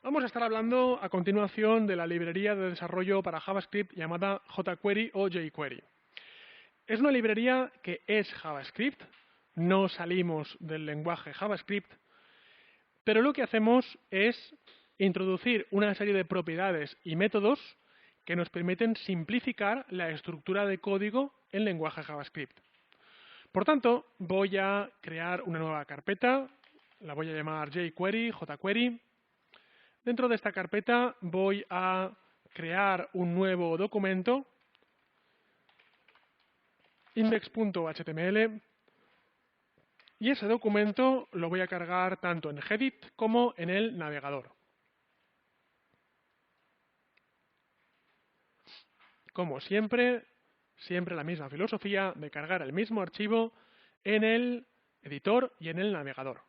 Vamos a estar hablando a continuación de la librería de desarrollo para JavaScript llamada jQuery o jQuery. Es una librería que es JavaScript, no salimos del lenguaje JavaScript, pero lo que hacemos es introducir una serie de propiedades y métodos que nos permiten simplificar la estructura de código en lenguaje JavaScript. Por tanto, voy a crear una nueva carpeta, la voy a llamar jQuery. Dentro de esta carpeta voy a crear un nuevo documento, index.html, y ese documento lo voy a cargar tanto en Gedit como en el navegador. Como siempre la misma filosofía de cargar el mismo archivo en el editor y en el navegador.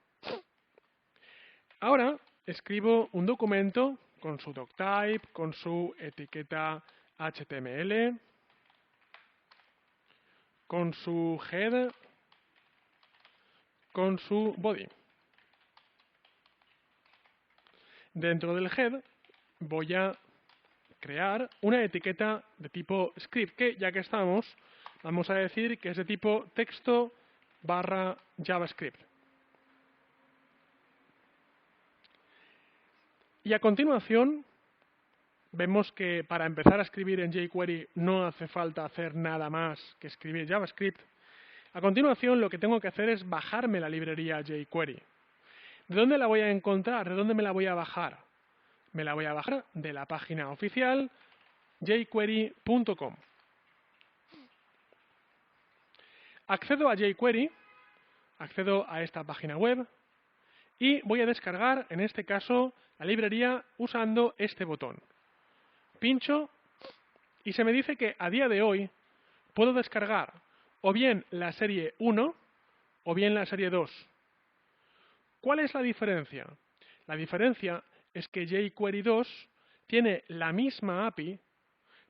Ahora escribo un documento con su doctype, con su etiqueta HTML, con su head, con su body. Dentro del head voy a crear una etiqueta de tipo script, que ya que estamos, vamos a decir que es de tipo texto barra JavaScript. Y a continuación, vemos que para empezar a escribir en jQuery no hace falta hacer nada más que escribir JavaScript. A continuación, lo que tengo que hacer es bajarme la librería jQuery. ¿De dónde la voy a encontrar? ¿De dónde me la voy a bajar? Me la voy a bajar de la página oficial jQuery.com. Accedo a jQuery, accedo a esta página web y voy a descargar, en este caso, la librería usando este botón. Pincho y se me dice que a día de hoy puedo descargar o bien la serie 1 o bien la serie 2. ¿Cuál es la diferencia? La diferencia es que jQuery 2 tiene la misma API,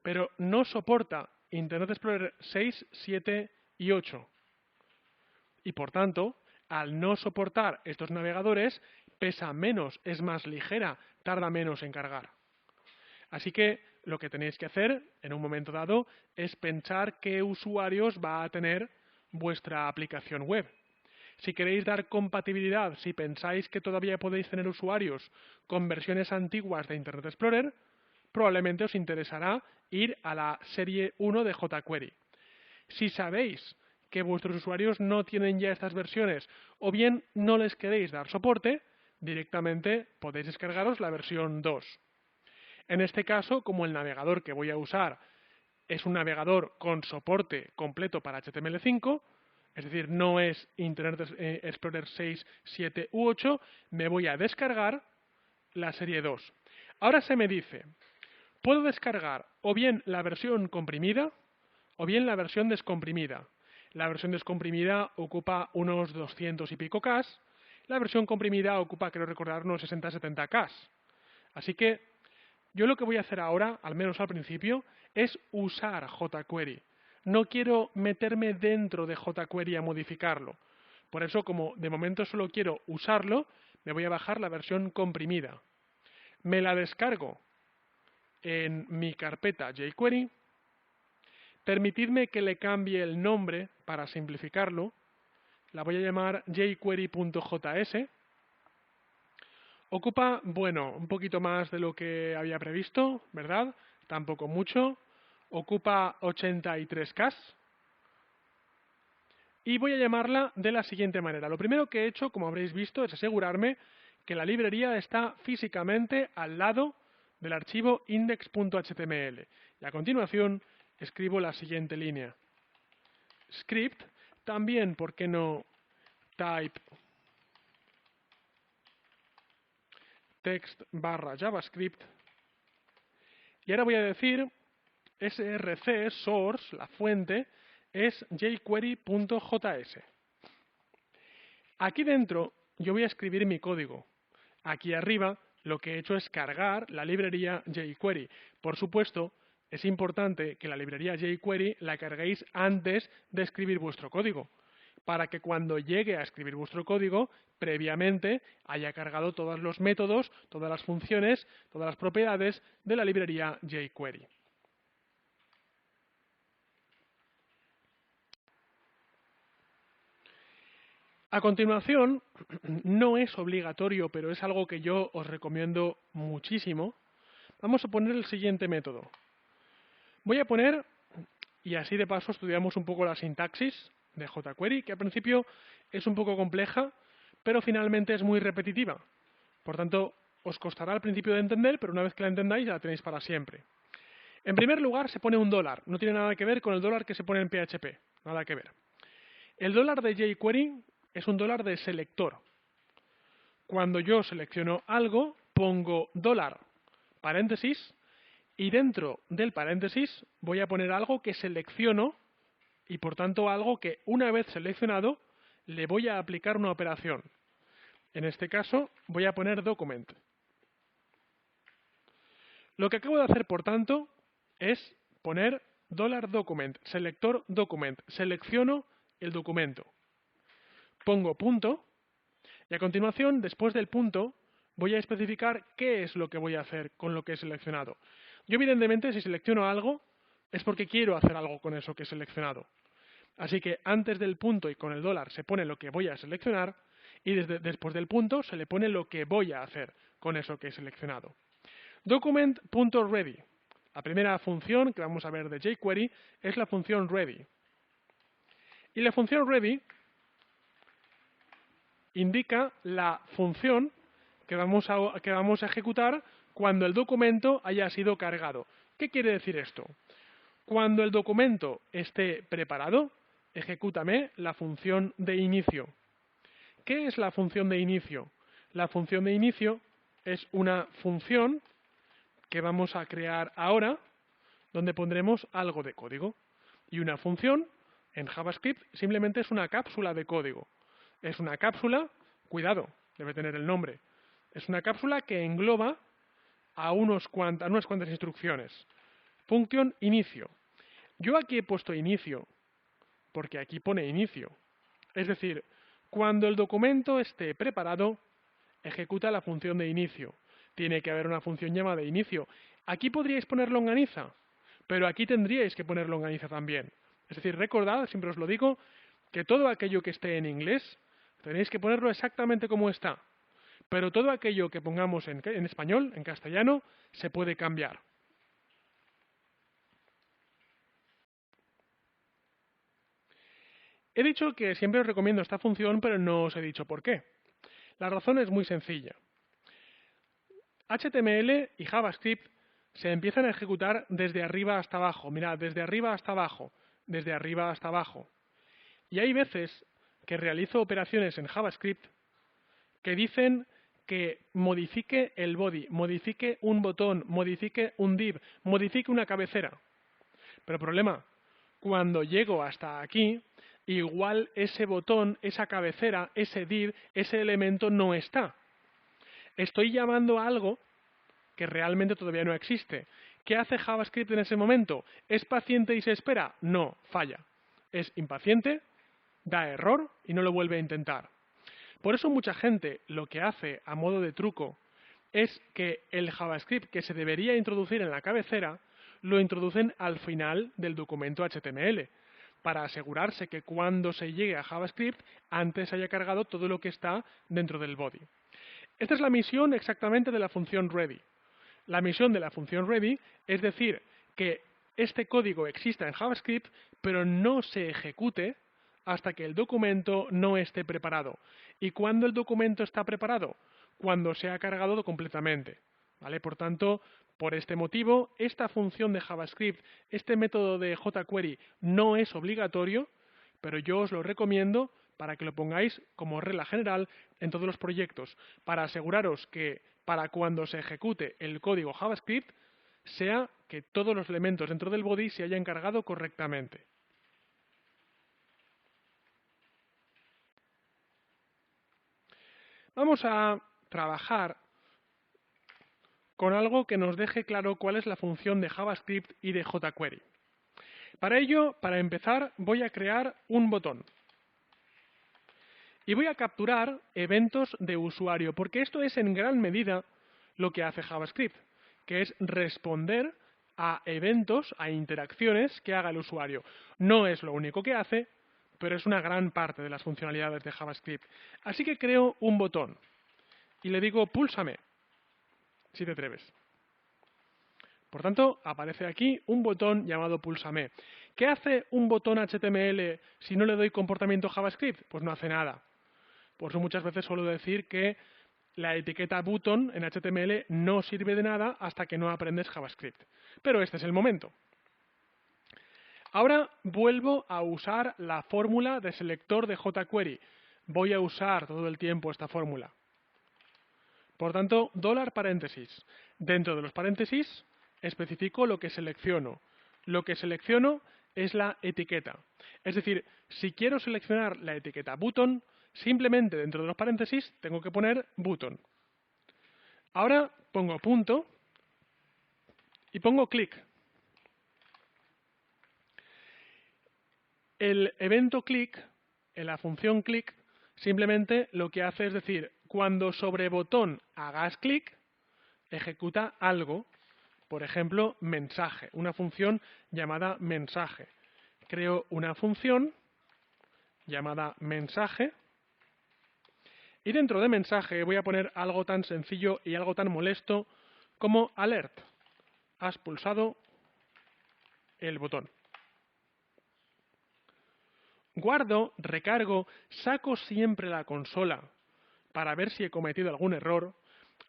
pero no soporta Internet Explorer 6, 7 y 8. Y por tanto, al no soportar estos navegadores, pesa menos, es más ligera, tarda menos en cargar. Así que lo que tenéis que hacer en un momento dado es pensar qué usuarios va a tener vuestra aplicación web. Si queréis dar compatibilidad, si pensáis que todavía podéis tener usuarios con versiones antiguas de Internet Explorer, probablemente os interesará ir a la serie 1 de jQuery. Si sabéis que vuestros usuarios no tienen ya estas versiones o bien no les queréis dar soporte, directamente podéis descargaros la versión 2. En este caso, como el navegador que voy a usar es un navegador con soporte completo para HTML5, es decir, no es Internet Explorer 6, 7 u 8, me voy a descargar la serie 2. Ahora se me dice, puedo descargar o bien la versión comprimida o bien la versión descomprimida. La versión descomprimida ocupa unos 200 y pico K, la versión comprimida ocupa, creo recordar, unos 60-70 K. Así que yo lo que voy a hacer ahora, al menos al principio, es usar jQuery. No quiero meterme dentro de jQuery a modificarlo. Por eso, como de momento solo quiero usarlo, me voy a bajar la versión comprimida. Me la descargo en mi carpeta jQuery. Permitidme que le cambie el nombre para simplificarlo. La voy a llamar jQuery.js. Ocupa, bueno, un poquito más de lo que había previsto, ¿verdad? Tampoco mucho. Ocupa 83K. Y voy a llamarla de la siguiente manera. Lo primero que he hecho, como habréis visto, es asegurarme que la librería está físicamente al lado del archivo index.html. Y a continuación escribo la siguiente línea. Script, también, ¿por qué no? Type text barra JavaScript. Y ahora voy a decir src, source, la fuente, es jQuery.js. Aquí dentro yo voy a escribir mi código. Aquí arriba lo que he hecho es cargar la librería jQuery. Por supuesto, es importante que la librería jQuery la carguéis antes de escribir vuestro código, para que cuando llegue a escribir vuestro código, previamente haya cargado todos los métodos, todas las funciones, todas las propiedades de la librería jQuery. A continuación, no es obligatorio, pero es algo que yo os recomiendo muchísimo, vamos a poner el siguiente método. Voy a poner, y así de paso estudiamos un poco la sintaxis de jQuery, que al principio es un poco compleja, pero finalmente es muy repetitiva. Por tanto, os costará al principio de entender, pero una vez que la entendáis ya la tenéis para siempre. En primer lugar se pone un dólar, no tiene nada que ver con el dólar que se pone en PHP, nada que ver. El dólar de jQuery es un dólar de selector. Cuando yo selecciono algo, pongo dólar, paréntesis, y dentro del paréntesis voy a poner algo que selecciono y por tanto algo que una vez seleccionado le voy a aplicar una operación. En este caso voy a poner document. Lo que acabo de hacer por tanto es poner $document, selector document, selecciono el documento. Pongo punto y a continuación, después del punto, voy a especificar qué es lo que voy a hacer con lo que he seleccionado. Yo evidentemente si selecciono algo es porque quiero hacer algo con eso que he seleccionado. Así que antes del punto y con el dólar se pone lo que voy a seleccionar y después del punto se le pone lo que voy a hacer con eso que he seleccionado. Document.ready. La primera función que vamos a ver de jQuery es la función ready. Y la función ready indica la función que vamos a ejecutar cuando el documento haya sido cargado. ¿Qué quiere decir esto? Cuando el documento esté preparado, ejecútame la función de inicio. ¿Qué es la función de inicio? La función de inicio es una función que vamos a crear ahora, donde pondremos algo de código. Y una función en JavaScript simplemente es una cápsula de código. Es una cápsula, cuidado, debe tener el nombre, es una cápsula que engloba a unas cuantas instrucciones. Función inicio. Yo aquí he puesto inicio, porque aquí pone inicio. Es decir, cuando el documento esté preparado, ejecuta la función de inicio. Tiene que haber una función llamada inicio. Aquí podríais poner longaniza, pero aquí tendríais que poner longaniza también. Es decir, recordad, siempre os lo digo, que todo aquello que esté en inglés tenéis que ponerlo exactamente como está. Pero todo aquello que pongamos en español, en castellano, se puede cambiar. He dicho que siempre os recomiendo esta función, pero no os he dicho por qué. La razón es muy sencilla. HTML y JavaScript se empiezan a ejecutar desde arriba hasta abajo. Mirad, desde arriba hasta abajo, desde arriba hasta abajo. Y hay veces que realizo operaciones en JavaScript que dicen que modifique el body, modifique un botón, modifique un div, modifique una cabecera. Pero problema, cuando llego hasta aquí, igual ese botón, esa cabecera, ese div, ese elemento no está. Estoy llamando a algo que realmente todavía no existe. ¿Qué hace JavaScript en ese momento? ¿Es paciente y se espera? No, falla. Es impaciente, da error y no lo vuelve a intentar. Por eso mucha gente lo que hace a modo de truco es que el JavaScript que se debería introducir en la cabecera lo introducen al final del documento HTML para asegurarse que cuando se llegue a JavaScript antes haya cargado todo lo que está dentro del body. Esta es la misión exactamente de la función ready. La misión de la función ready es decir que este código exista en JavaScript pero no se ejecute hasta que el documento no esté preparado. ¿Y cuándo el documento está preparado? Cuando se ha cargado completamente. ¿Vale? Por tanto, por este motivo, esta función de JavaScript, este método de jQuery no es obligatorio, pero yo os lo recomiendo para que lo pongáis como regla general en todos los proyectos, para aseguraros que para cuando se ejecute el código JavaScript, sea que todos los elementos dentro del body se hayan cargado correctamente. Vamos a trabajar con algo que nos deje claro cuál es la función de JavaScript y de jQuery. Para ello, para empezar, voy a crear un botón. y voy a capturar eventos de usuario, porque esto es en gran medida lo que hace JavaScript, que es responder a eventos, a interacciones que haga el usuario. No es lo único que hace, pero es una gran parte de las funcionalidades de JavaScript. Así que creo un botón y le digo púlsame, si te atreves. Por tanto, aparece aquí un botón llamado púlsame. ¿Qué hace un botón HTML si no le doy comportamiento JavaScript? Pues no hace nada. Por eso muchas veces suelo decir que la etiqueta button en HTML no sirve de nada hasta que no aprendes JavaScript. Pero este es el momento. Ahora vuelvo a usar la fórmula de selector de jQuery. Voy a usar todo el tiempo esta fórmula. Por tanto, $paréntesis. Dentro de los paréntesis especifico lo que selecciono. Lo que selecciono es la etiqueta. Es decir, si quiero seleccionar la etiqueta button, simplemente dentro de los paréntesis tengo que poner button. Ahora pongo punto y pongo click. El evento click, en la función click, simplemente lo que hace es decir, cuando sobre botón hagas clic, ejecuta algo, por ejemplo, mensaje, una función llamada mensaje. Creo una función llamada mensaje y dentro de mensaje voy a poner algo tan sencillo y algo tan molesto como alert. Has pulsado el botón. Guardo, recargo, saco siempre la consola para ver si he cometido algún error.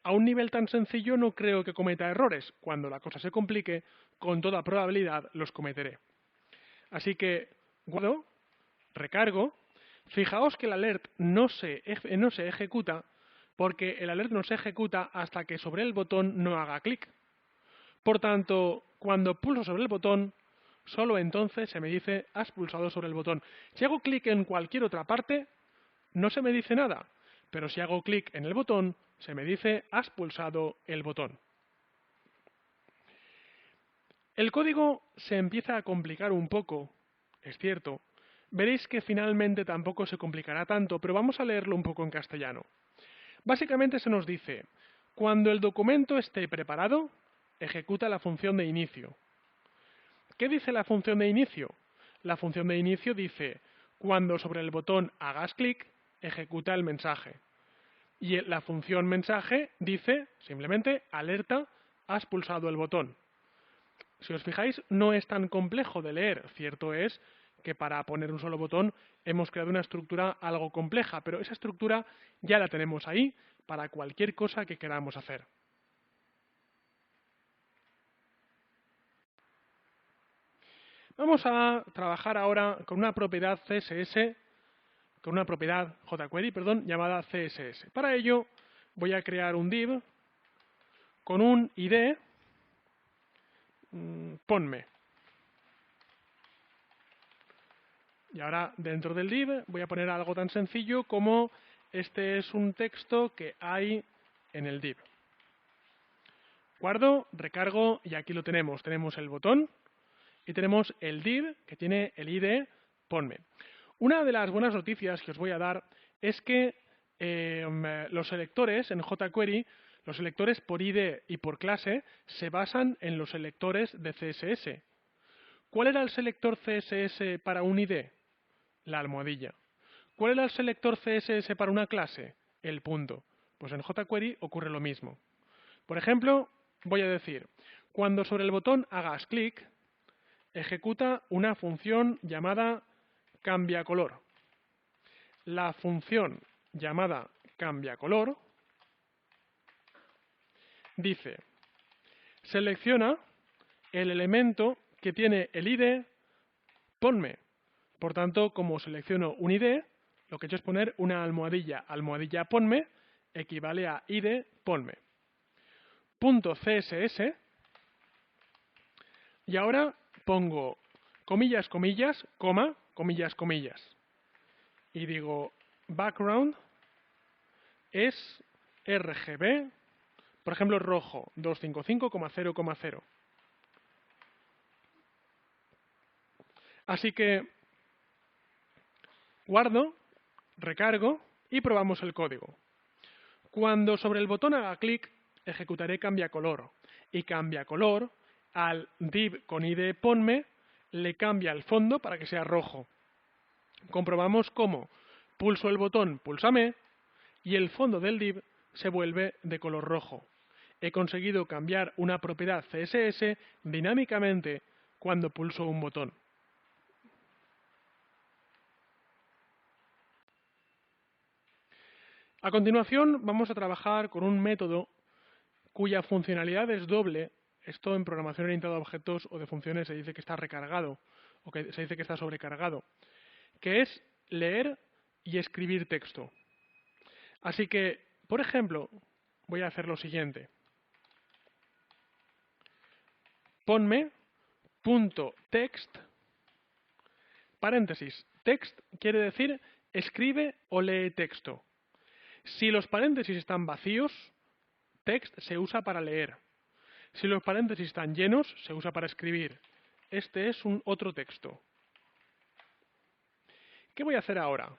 A un nivel tan sencillo no creo que cometa errores. Cuando la cosa se complique, con toda probabilidad los cometeré. Así que guardo, recargo. Fijaos que el alert no se ejecuta porque el alert no se ejecuta hasta que sobre el botón no haga clic. Por tanto, cuando pulso sobre el botón, solo entonces se me dice has pulsado sobre el botón. Si hago clic en cualquier otra parte, no se me dice nada. Pero si hago clic en el botón, se me dice has pulsado el botón. El código se empieza a complicar un poco, es cierto. Veréis que finalmente tampoco se complicará tanto, pero vamos a leerlo un poco en castellano. Básicamente se nos dice, cuando el documento esté preparado, ejecuta la función de inicio. ¿Qué dice la función de inicio? La función de inicio dice, cuando sobre el botón hagas clic, ejecuta el mensaje. Y la función mensaje dice, simplemente, alerta, has pulsado el botón. Si os fijáis, no es tan complejo de leer. Cierto es que para poner un solo botón hemos creado una estructura algo compleja, pero esa estructura ya la tenemos ahí para cualquier cosa que queramos hacer. Vamos a trabajar ahora con una propiedad CSS, con una propiedad jQuery, llamada CSS. Para ello voy a crear un div con un ID, ponme. Y ahora dentro del div voy a poner algo tan sencillo como este es un texto que hay en el div. Guardo, recargo y aquí lo tenemos. Tenemos el botón y tenemos el div que tiene el ID ponme. Una de las buenas noticias que os voy a dar es que los selectores en jQuery, los selectores por ID y por clase, se basan en los selectores de CSS. ¿Cuál era el selector CSS para un ID? La almohadilla. ¿Cuál era el selector CSS para una clase? El punto. Pues en jQuery ocurre lo mismo. Por ejemplo, voy a decir, cuando sobre el botón hagas clic, ejecuta una función llamada cambiacolor. La función llamada cambiacolor dice, selecciona el elemento que tiene el ID ponme. Por tanto, como selecciono un ID, lo que he hecho es poner una almohadilla. Almohadilla ponme equivale a ID ponme. Punto CSS. Y ahora pongo comillas, comillas, coma, comillas, comillas. Y digo background es RGB, por ejemplo, rojo, 255,0,0. Así que guardo, recargo y probamos el código. Cuando sobre el botón haga clic, ejecutaré cambiacolor, y cambiacolor al div con id ponme le cambia el fondo para que sea rojo. Comprobamos cómo pulso el botón púlsame y el fondo del div se vuelve de color rojo. He conseguido cambiar una propiedad CSS dinámicamente cuando pulso un botón. A continuación vamos a trabajar con un método cuya funcionalidad es doble. Esto en programación orientada a objetos o de funciones se dice que está recargado o que se dice que está sobrecargado, que es leer y escribir texto. Así que, por ejemplo, voy a hacer lo siguiente. Ponme .text, paréntesis. Text quiere decir escribe o lee texto. Si los paréntesis están vacíos, text se usa para leer. Si los paréntesis están llenos, se usa para escribir. Este es un otro texto. ¿Qué voy a hacer ahora?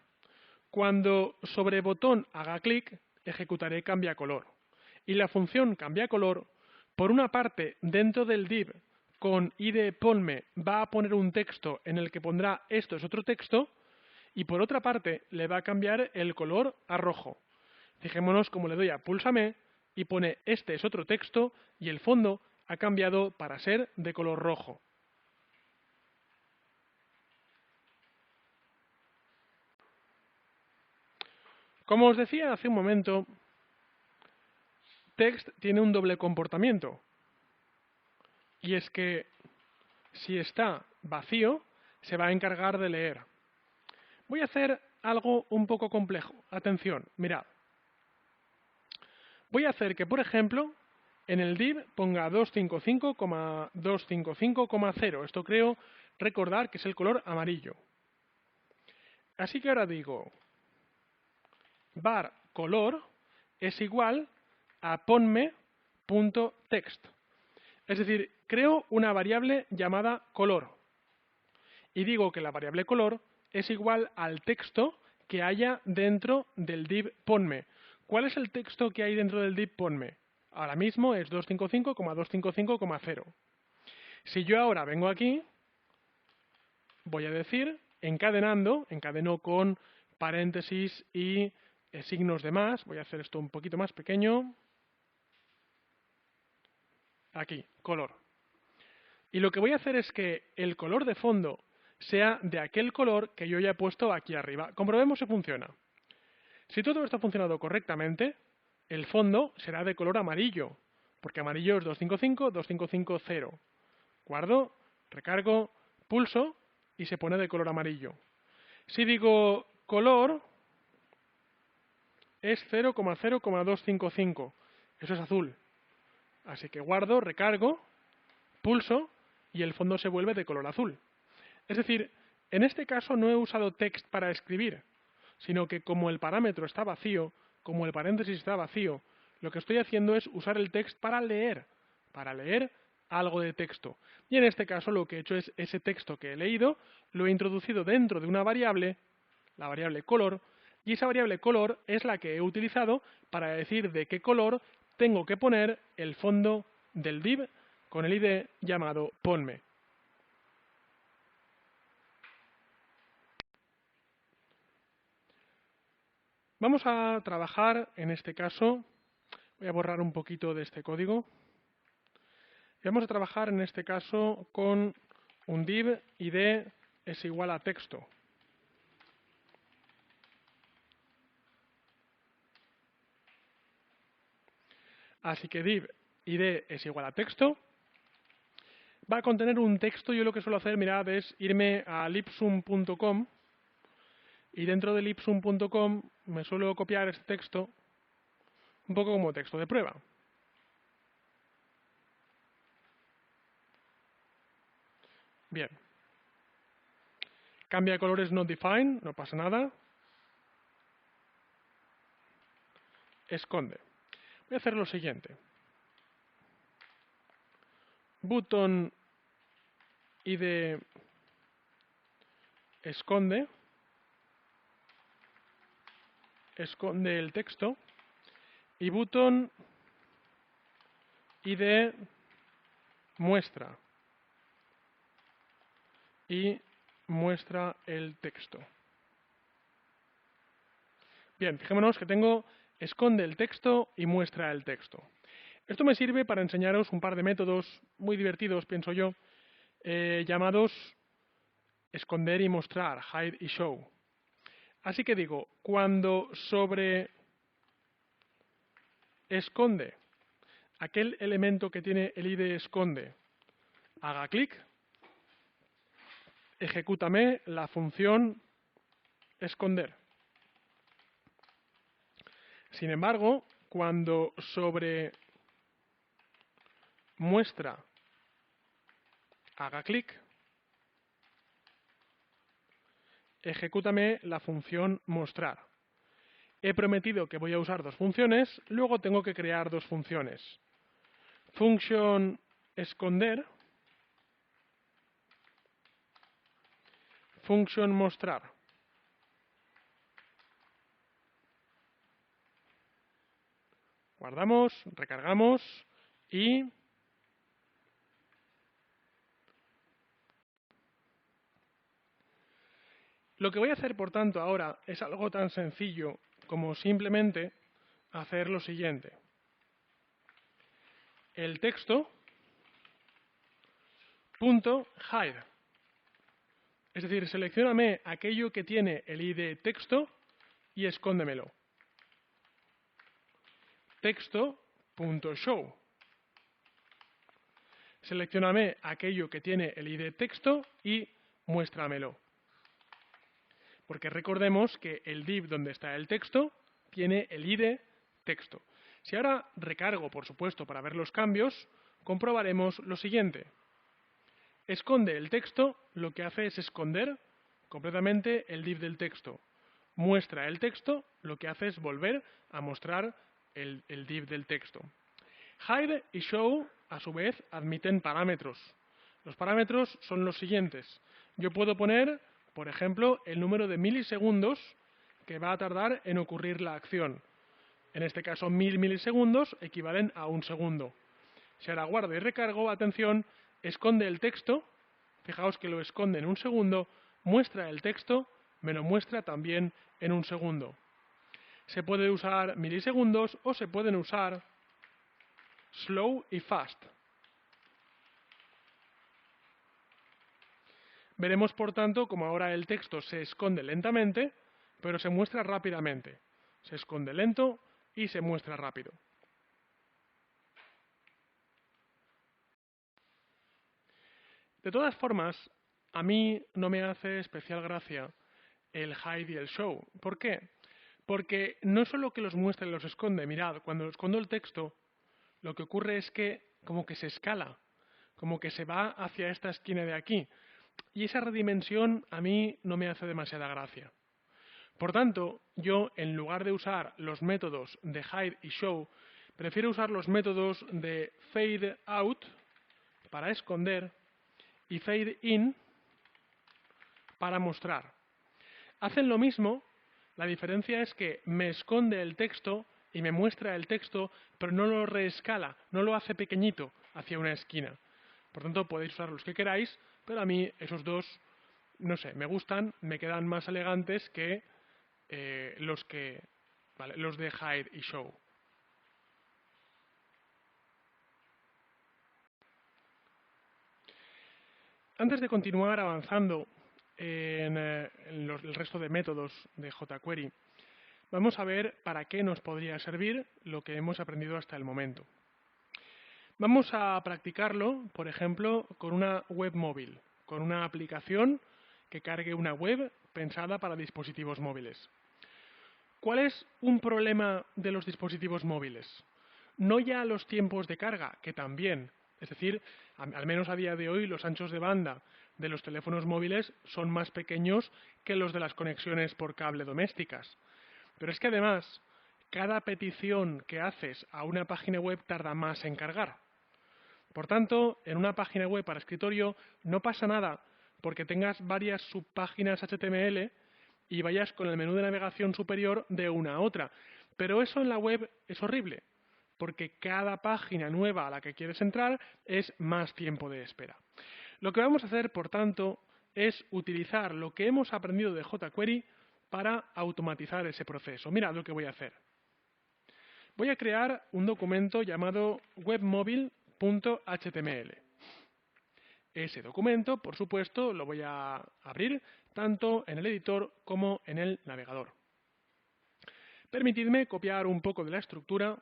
Cuando sobre botón haga clic, ejecutaré cambiacolor. Y la función cambiacolor, por una parte, dentro del div con id ponme va a poner un texto en el que pondrá esto es otro texto, y por otra parte le va a cambiar el color a rojo. Fijémonos cómo le doy a púlsame y pone este es otro texto y el fondo ha cambiado para ser de color rojo. Como os decía hace un momento, text tiene un doble comportamiento. Y es que si está vacío, se va a encargar de leer. Voy a hacer algo un poco complejo. Atención, mirad. Voy a hacer que, por ejemplo, en el div ponga 255,255,0. Esto creo recordar que es el color amarillo. Así que ahora digo var color es igual a ponme.text. Es decir, creo una variable llamada color y digo que la variable color es igual al texto que haya dentro del div ponme. ¿Cuál es el texto que hay dentro del div ponme? Ahora mismo es 255,255,0. Si yo ahora vengo aquí, voy a decir encadeno con paréntesis y signos de más. Voy a hacer esto un poquito más pequeño. Aquí, color. Y lo que voy a hacer es que el color de fondo sea de aquel color que yo ya he puesto aquí arriba. Comprobemos si funciona. Si todo esto ha funcionado correctamente, el fondo será de color amarillo, porque amarillo es 255,255,0. Guardo, recargo, pulso y se pone de color amarillo. Si digo color es 0,0,255, eso es azul. Así que guardo, recargo, pulso y el fondo se vuelve de color azul. Es decir, en este caso no he usado text para escribir, sino que como el parámetro está vacío, como el paréntesis está vacío, lo que estoy haciendo es usar el text para leer algo de texto. Y en este caso lo que he hecho es ese texto que he leído, lo he introducido dentro de una variable, la variable color, y esa variable color es la que he utilizado para decir de qué color tengo que poner el fondo del div con el id llamado ponme. Vamos a trabajar en este caso, voy a borrar un poquito de este código, y vamos a trabajar en este caso con un div id es igual a texto. Así que div id es igual a texto. Va a contener un texto. Yo lo que suelo hacer, mirad, es irme a lipsum.com y dentro de lipsum.com me suelo copiar este texto un poco como texto de prueba. Bien. Cambia de colores not defined, no pasa nada. Esconde. Voy a hacer lo siguiente. Button id esconde. esconde el texto y button id muestra y muestra el texto. Bien, fijémonos que tengo esconde el texto y muestra el texto. Esto me sirve para enseñaros un par de métodos muy divertidos, pienso yo, llamados esconder y mostrar, hide y show. Así que digo, cuando sobre esconde aquel elemento que tiene el id esconde haga clic, ejecútame la función esconder. Sin embargo, cuando sobre muestra haga clic, ejecútame la función mostrar. He prometido que voy a usar dos funciones, luego tengo que crear dos funciones. Function esconder, function mostrar. Guardamos, recargamos y lo que voy a hacer, por tanto, ahora es algo tan sencillo como simplemente hacer lo siguiente. El texto punto hide. Es decir, seleccióname aquello que tiene el id texto y escóndemelo. Texto.show. Seleccióname aquello que tiene el id texto y muéstramelo. Porque recordemos que el div donde está el texto tiene el id texto. Si ahora recargo, por supuesto, para ver los cambios, comprobaremos lo siguiente. Esconde el texto, lo que hace es esconder completamente el div del texto. Muestra el texto, lo que hace es volver a mostrar el div del texto. Hide y show, a su vez, admiten parámetros. Los parámetros son los siguientes. Yo puedo poner, por ejemplo, el número de milisegundos que va a tardar en ocurrir la acción. En este caso, 1000 milisegundos equivalen a un segundo. Si ahora guardo y recargo, atención, esconde el texto, fijaos que lo esconde en un segundo, muestra el texto, me lo muestra también en un segundo. Se puede usar milisegundos o se pueden usar slow y fast. Veremos, por tanto, como ahora el texto se esconde lentamente, pero se muestra rápidamente. Se esconde lento y se muestra rápido. De todas formas, a mí no me hace especial gracia el hide y el show. ¿Por qué? Porque no solo que los muestra y los esconde, mirad, cuando escondo el texto, lo que ocurre es que como que se escala, como que se va hacia esta esquina de aquí. Y esa redimensión a mí no me hace demasiada gracia. Por tanto, yo en lugar de usar los métodos de hide y show, prefiero usar los métodos de fade out para esconder y fade in para mostrar. Hacen lo mismo, la diferencia es que me esconde el texto y me muestra el texto, pero no lo reescala, no lo hace pequeñito hacia una esquina. Por tanto, podéis usar los que queráis, pero a mí esos dos, no sé, me gustan, me quedan más elegantes que los de hide y show. Antes de continuar avanzando en el resto de métodos de jQuery, vamos a ver para qué nos podría servir lo que hemos aprendido hasta el momento. Vamos a practicarlo, por ejemplo, con una web móvil, con una aplicación que cargue una web pensada para dispositivos móviles. ¿Cuál es un problema de los dispositivos móviles? No ya los tiempos de carga, que también, es decir, al menos a día de hoy los anchos de banda de los teléfonos móviles son más pequeños que los de las conexiones por cable domésticas. Pero es que además, cada petición que haces a una página web tarda más en cargar. Por tanto, en una página web para escritorio no pasa nada porque tengas varias subpáginas HTML y vayas con el menú de navegación superior de una a otra. Pero eso en la web es horrible, porque cada página nueva a la que quieres entrar es más tiempo de espera. Lo que vamos a hacer, por tanto, es utilizar lo que hemos aprendido de jQuery para automatizar ese proceso. Mirad lo que voy a hacer. Voy a crear un documento llamado webmobile.html. Ese documento, por supuesto, lo voy a abrir tanto en el editor como en el navegador. Permitidme copiar un poco de la estructura.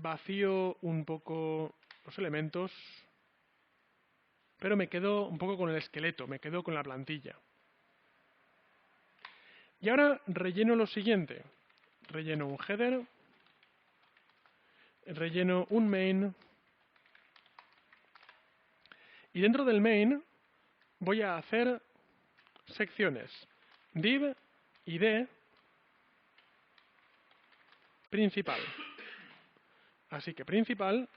Vacío un poco los elementos, pero me quedo un poco con el esqueleto, me quedo con la plantilla. Y ahora relleno lo siguiente. Relleno un header, relleno un main, y dentro del main voy a hacer secciones div, id, principal. Así que principal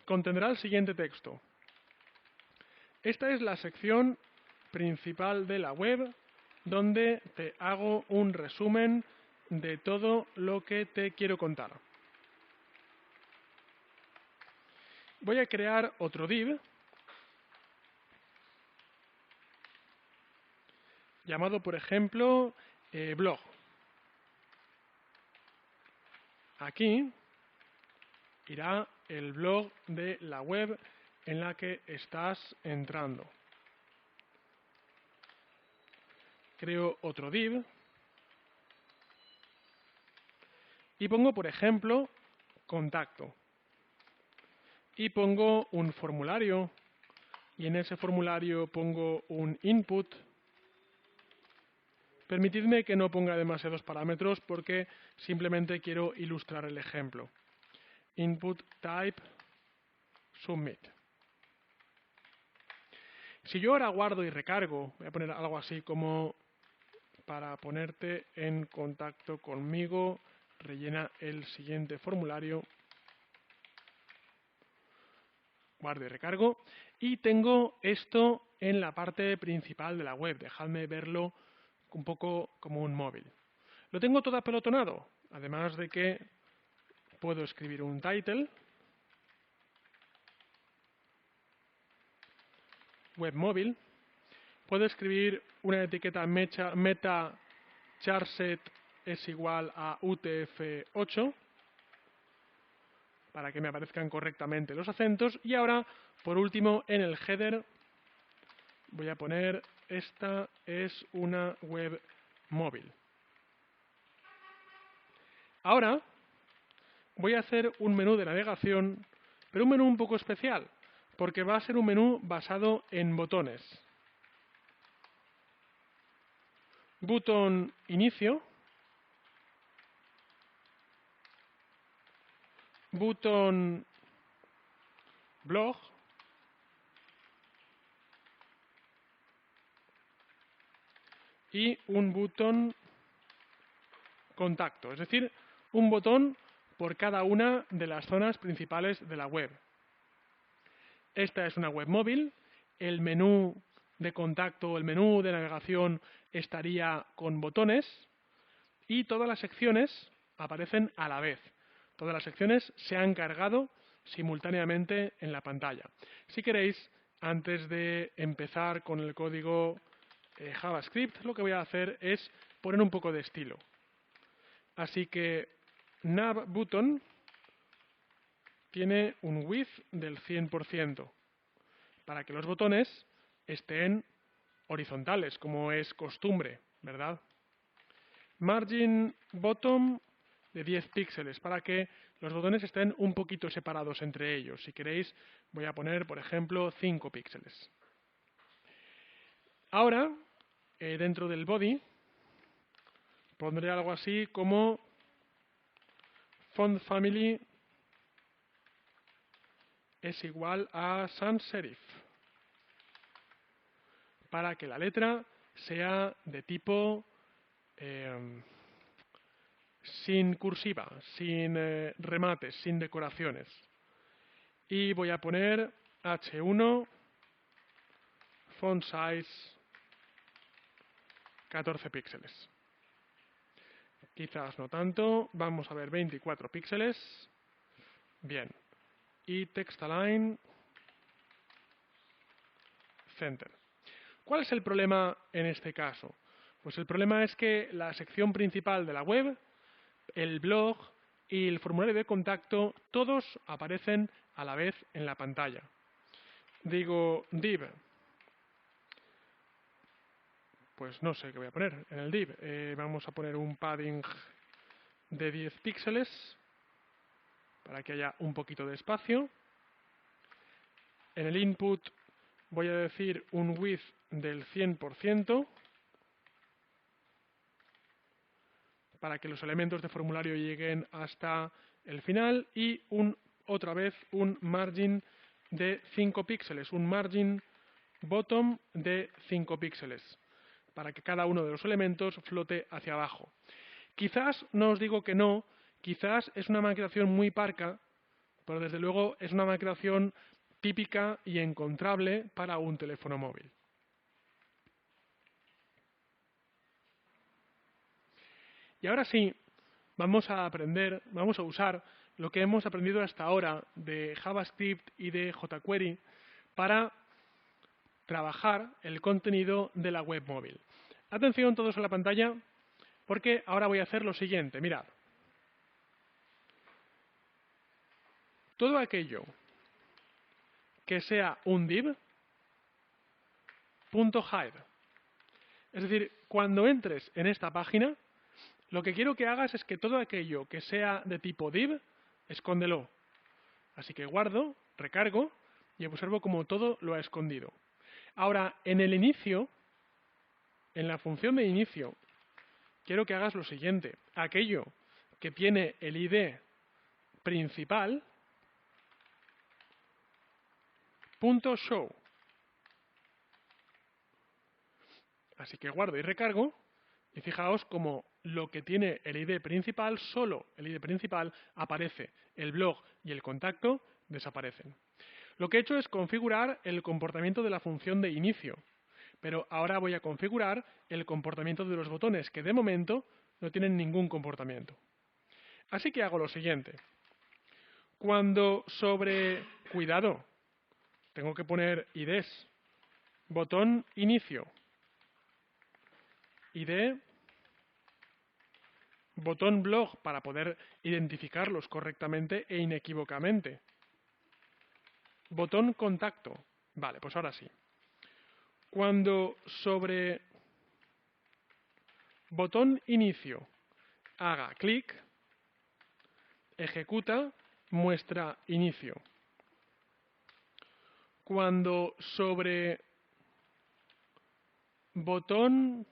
contendrá el siguiente texto. Esta es la sección principal de la web donde te hago un resumen de todo lo que te quiero contar. Voy a crear otro div llamado, por ejemplo, blog. Aquí irá el blog de la web en la que estás entrando. Creo otro div y pongo, por ejemplo, contacto. Y pongo un formulario y en ese formulario pongo un input. Permitidme que no ponga demasiados parámetros porque simplemente quiero ilustrar el ejemplo. Input type submit. Si yo ahora guardo y recargo, voy a poner algo así como: para ponerte en contacto conmigo, rellena el siguiente formulario. Guardo y recargo. Y tengo esto en la parte principal de la web. Dejadme verlo un poco como un móvil. Lo tengo todo apelotonado, además de que puedo escribir un title, web móvil, puedo escribir una etiqueta meta charset es igual a UTF-8 para que me aparezcan correctamente los acentos. Y ahora, por último, en el header voy a poner: esta es una web móvil. Ahora voy a hacer un menú de navegación, pero un menú un poco especial, porque va a ser un menú basado en botones. Botón inicio, botón blog, y un botón contacto, es decir, un botón por cada una de las zonas principales de la web. Esta es una web móvil, el menú de contacto o el menú de navegación estaría con botones y todas las secciones aparecen a la vez. Todas las secciones se han cargado simultáneamente en la pantalla. Si queréis, antes de empezar con el código JavaScript, lo que voy a hacer es poner un poco de estilo. Así que nav button tiene un width del 100% para que los botones estén horizontales, como es costumbre, ¿verdad? Margin bottom de 10 píxeles para que los botones estén un poquito separados entre ellos. Si queréis, voy a poner, por ejemplo, 5 píxeles. Ahora, dentro del body, pondré algo así como font family es igual a sans serif, para que la letra sea de tipo sin cursiva, sin remates, sin decoraciones. Y voy a poner H1, font size 14 píxeles. Quizás no tanto, vamos a ver 24 píxeles. Bien. Y text align center. ¿Cuál es el problema en este caso? Pues el problema es que la sección principal de la web, el blog y el formulario de contacto, todos aparecen a la vez en la pantalla. Digo div, pues no sé qué voy a poner en el div. Vamos a poner un padding de 10 píxeles para que haya un poquito de espacio. En el input voy a decir un width del 100% para que los elementos de formulario lleguen hasta el final y otra vez un margin de 5 píxeles, un margin bottom de 5 píxeles, para que cada uno de los elementos flote hacia abajo. Quizás no os digo que no, quizás es una maquetación muy parca, pero desde luego es una maquetación típica y encontrable para un teléfono móvil. Y ahora sí, vamos a usar lo que hemos aprendido hasta ahora de JavaScript y de jQuery para trabajar el contenido de la web móvil. Atención todos a la pantalla, porque ahora voy a hacer lo siguiente. Mirad. Todo aquello que sea un div, .hide. Es decir, cuando entres en esta página, lo que quiero que hagas es que todo aquello que sea de tipo div, escóndelo. Así que guardo, recargo y observo cómo todo lo ha escondido. Ahora, en el inicio, en la función de inicio, quiero que hagas lo siguiente. Aquello que tiene el ID principal, .show. Así que guardo y recargo. Y fijaos como lo que tiene el ID principal, solo el ID principal aparece. El blog y el contacto desaparecen. Lo que he hecho es configurar el comportamiento de la función de inicio. Pero ahora voy a configurar el comportamiento de los botones, que de momento no tienen ningún comportamiento. Así que hago lo siguiente. Cuando sobre... Cuidado, tengo que poner IDs. Botón inicio. ID, botón blog para poder identificarlos correctamente e inequívocamente. Botón contacto. Vale, pues ahora sí. Cuando sobre botón inicio haga clic, ejecuta muestra inicio. Cuando sobre botón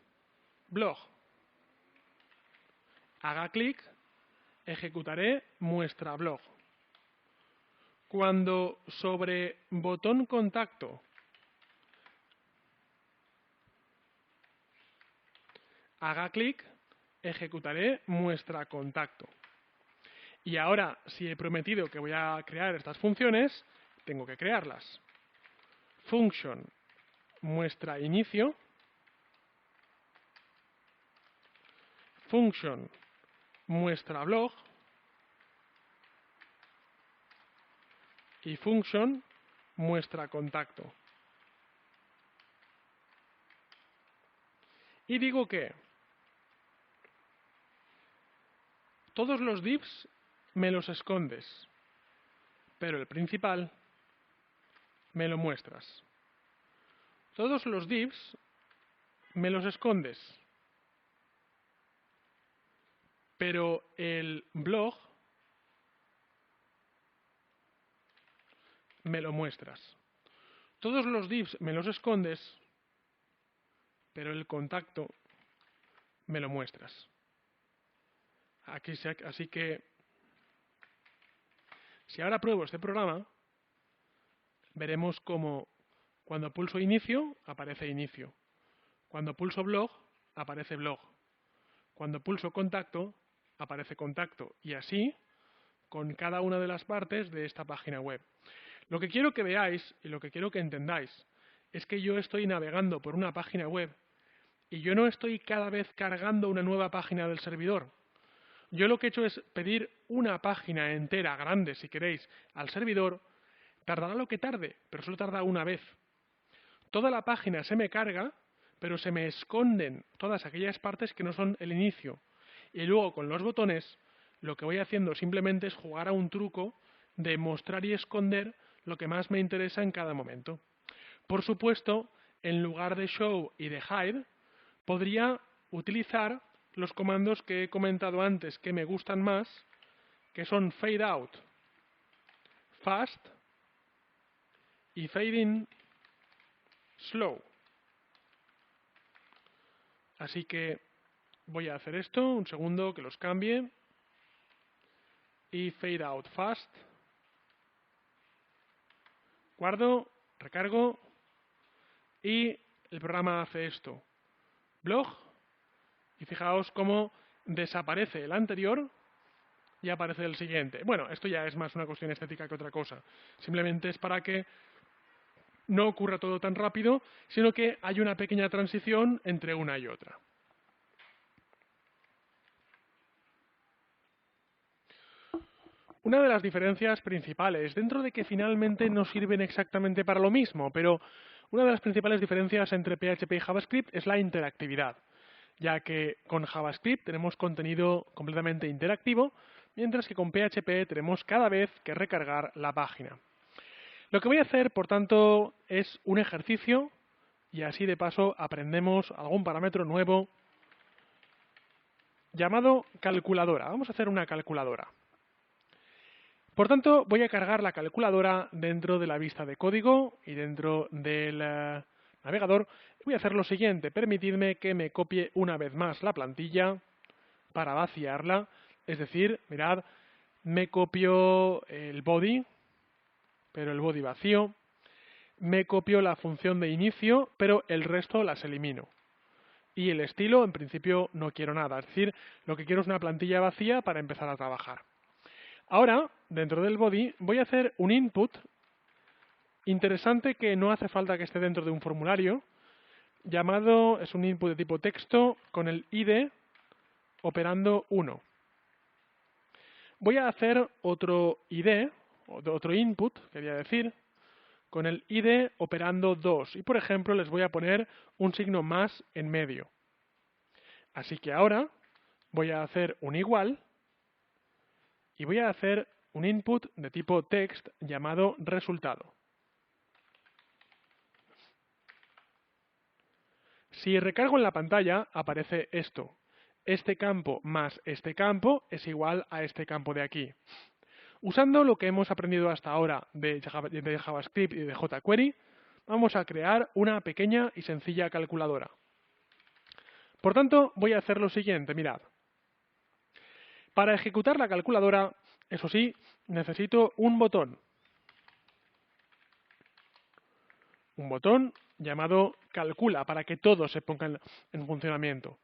blog haga clic, ejecutaré muestra blog. Cuando sobre botón contacto haga clic, ejecutaré muestra contacto. Y ahora, si he prometido que voy a crear estas funciones, tengo que crearlas. Function muestra inicio. Function muestra blog. Y function muestra contacto. Y digo que todos los divs me los escondes, pero el principal me lo muestras. Todos los divs me los escondes, pero el blog me lo muestras. Todos los divs me los escondes, pero el contacto me lo muestras. Así que, si ahora pruebo este programa, veremos cómo cuando pulso inicio, aparece inicio. Cuando pulso blog, aparece blog. Cuando pulso contacto, aparece contacto y así con cada una de las partes de esta página web. Lo que quiero que veáis y lo que quiero que entendáis es que yo estoy navegando por una página web y yo no estoy cada vez cargando una nueva página del servidor. Yo lo que he hecho es pedir una página entera, grande si queréis, al servidor. Tardará lo que tarde, pero solo tarda una vez. Toda la página se me carga, pero se me esconden todas aquellas partes que no son el inicio. Y luego con los botones, lo que voy haciendo simplemente es jugar a un truco de mostrar y esconder lo que más me interesa en cada momento. Por supuesto, en lugar de show y de hide, podría utilizar los comandos que he comentado antes que me gustan más, que son fade out, fast y fade in, slow. Así que voy a hacer esto, un segundo que los cambie, y fade out fast. Guardo, recargo y el programa hace esto. Blog, y fijaos cómo desaparece el anterior y aparece el siguiente. Bueno, esto ya es más una cuestión estética que otra cosa. Simplemente es para que no ocurra todo tan rápido, sino que hay una pequeña transición entre una y otra. Una de las diferencias principales, dentro de que finalmente no sirven exactamente para lo mismo, pero una de las principales diferencias entre PHP y JavaScript es la interactividad, ya que con JavaScript tenemos contenido completamente interactivo, mientras que con PHP tenemos cada vez que recargar la página. Lo que voy a hacer, por tanto, es un ejercicio y así de paso aprendemos algún parámetro nuevo llamado calculadora. Vamos a hacer una calculadora. Por tanto, voy a cargar la calculadora dentro de la vista de código y dentro del navegador. Voy a hacer lo siguiente, permitidme que me copie una vez más la plantilla para vaciarla. Es decir, mirad, me copio el body, pero el body vacío. Me copio la función de inicio, pero el resto las elimino. Y el estilo, en principio, no quiero nada. Es decir, lo que quiero es una plantilla vacía para empezar a trabajar. Ahora, dentro del body, voy a hacer un input interesante que no hace falta que esté dentro de un formulario, llamado, es un input de tipo texto con el id operando 1. Voy a hacer otro id, otro input, quería decir, con el id operando 2. Y, por ejemplo, les voy a poner un signo más en medio. Así que ahora voy a hacer un igual y voy a hacer un input de tipo text llamado resultado. Si recargo en la pantalla, aparece esto. Este campo más este campo es igual a este campo de aquí. Usando lo que hemos aprendido hasta ahora de JavaScript y de jQuery, vamos a crear una pequeña y sencilla calculadora. Por tanto, voy a hacer lo siguiente, mirad. Para ejecutar la calculadora, eso sí, necesito un botón. Un botón llamado calcula, para que todo se ponga en funcionamiento.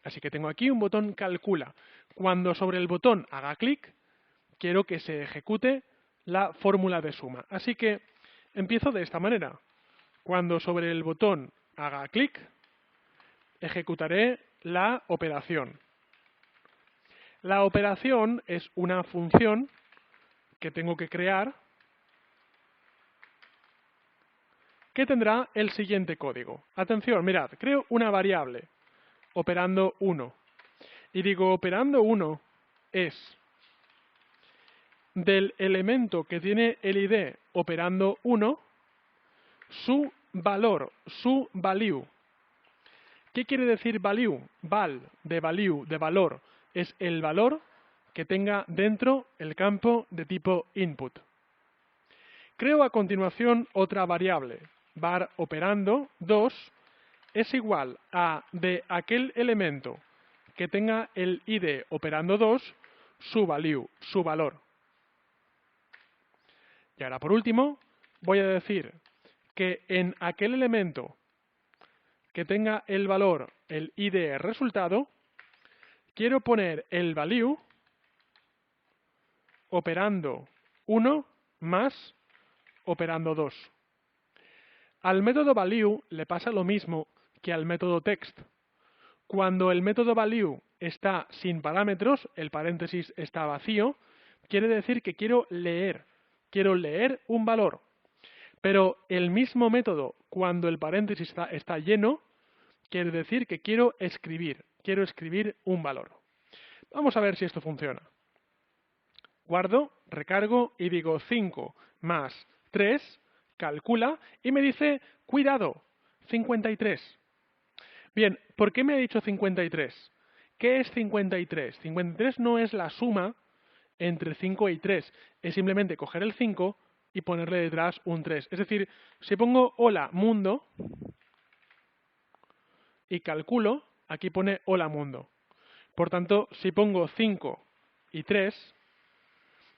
Así que tengo aquí un botón calcula. Cuando sobre el botón haga clic, quiero que se ejecute la fórmula de suma. Así que empiezo de esta manera. Cuando sobre el botón haga clic, ejecutaré la operación. La operación es una función que tengo que crear que tendrá el siguiente código. Atención, mirad, creo una variable operando 1. Y digo, operando 1 es del elemento que tiene el id operando 1, su valor, su value. ¿Qué quiere decir value? Val, de value, de valor, es el valor que tenga dentro el campo de tipo input. Creo a continuación otra variable, var operando 2, es igual a de aquel elemento que tenga el id operando 2, su value, su valor. Y ahora por último, voy a decir que en aquel elemento que tenga el valor, el id resultado, quiero poner el value operando 1 más operando 2. Al método value le pasa lo mismo que al método text. Cuando el método value está sin parámetros, el paréntesis está vacío, quiere decir que quiero leer un valor. Pero el mismo método, cuando el paréntesis está lleno, quiere decir que quiero escribir un valor. Vamos a ver si esto funciona. Guardo, recargo y digo 5 más 3, calcula y me dice, cuidado, 53. Bien, ¿por qué me ha dicho 53? ¿Qué es 53? 53 no es la suma entre 5 y 3, es simplemente coger el 5 y ponerle detrás un 3. Es decir, si pongo hola mundo y calculo, aquí pone hola mundo. Por tanto, si pongo 5 y 3,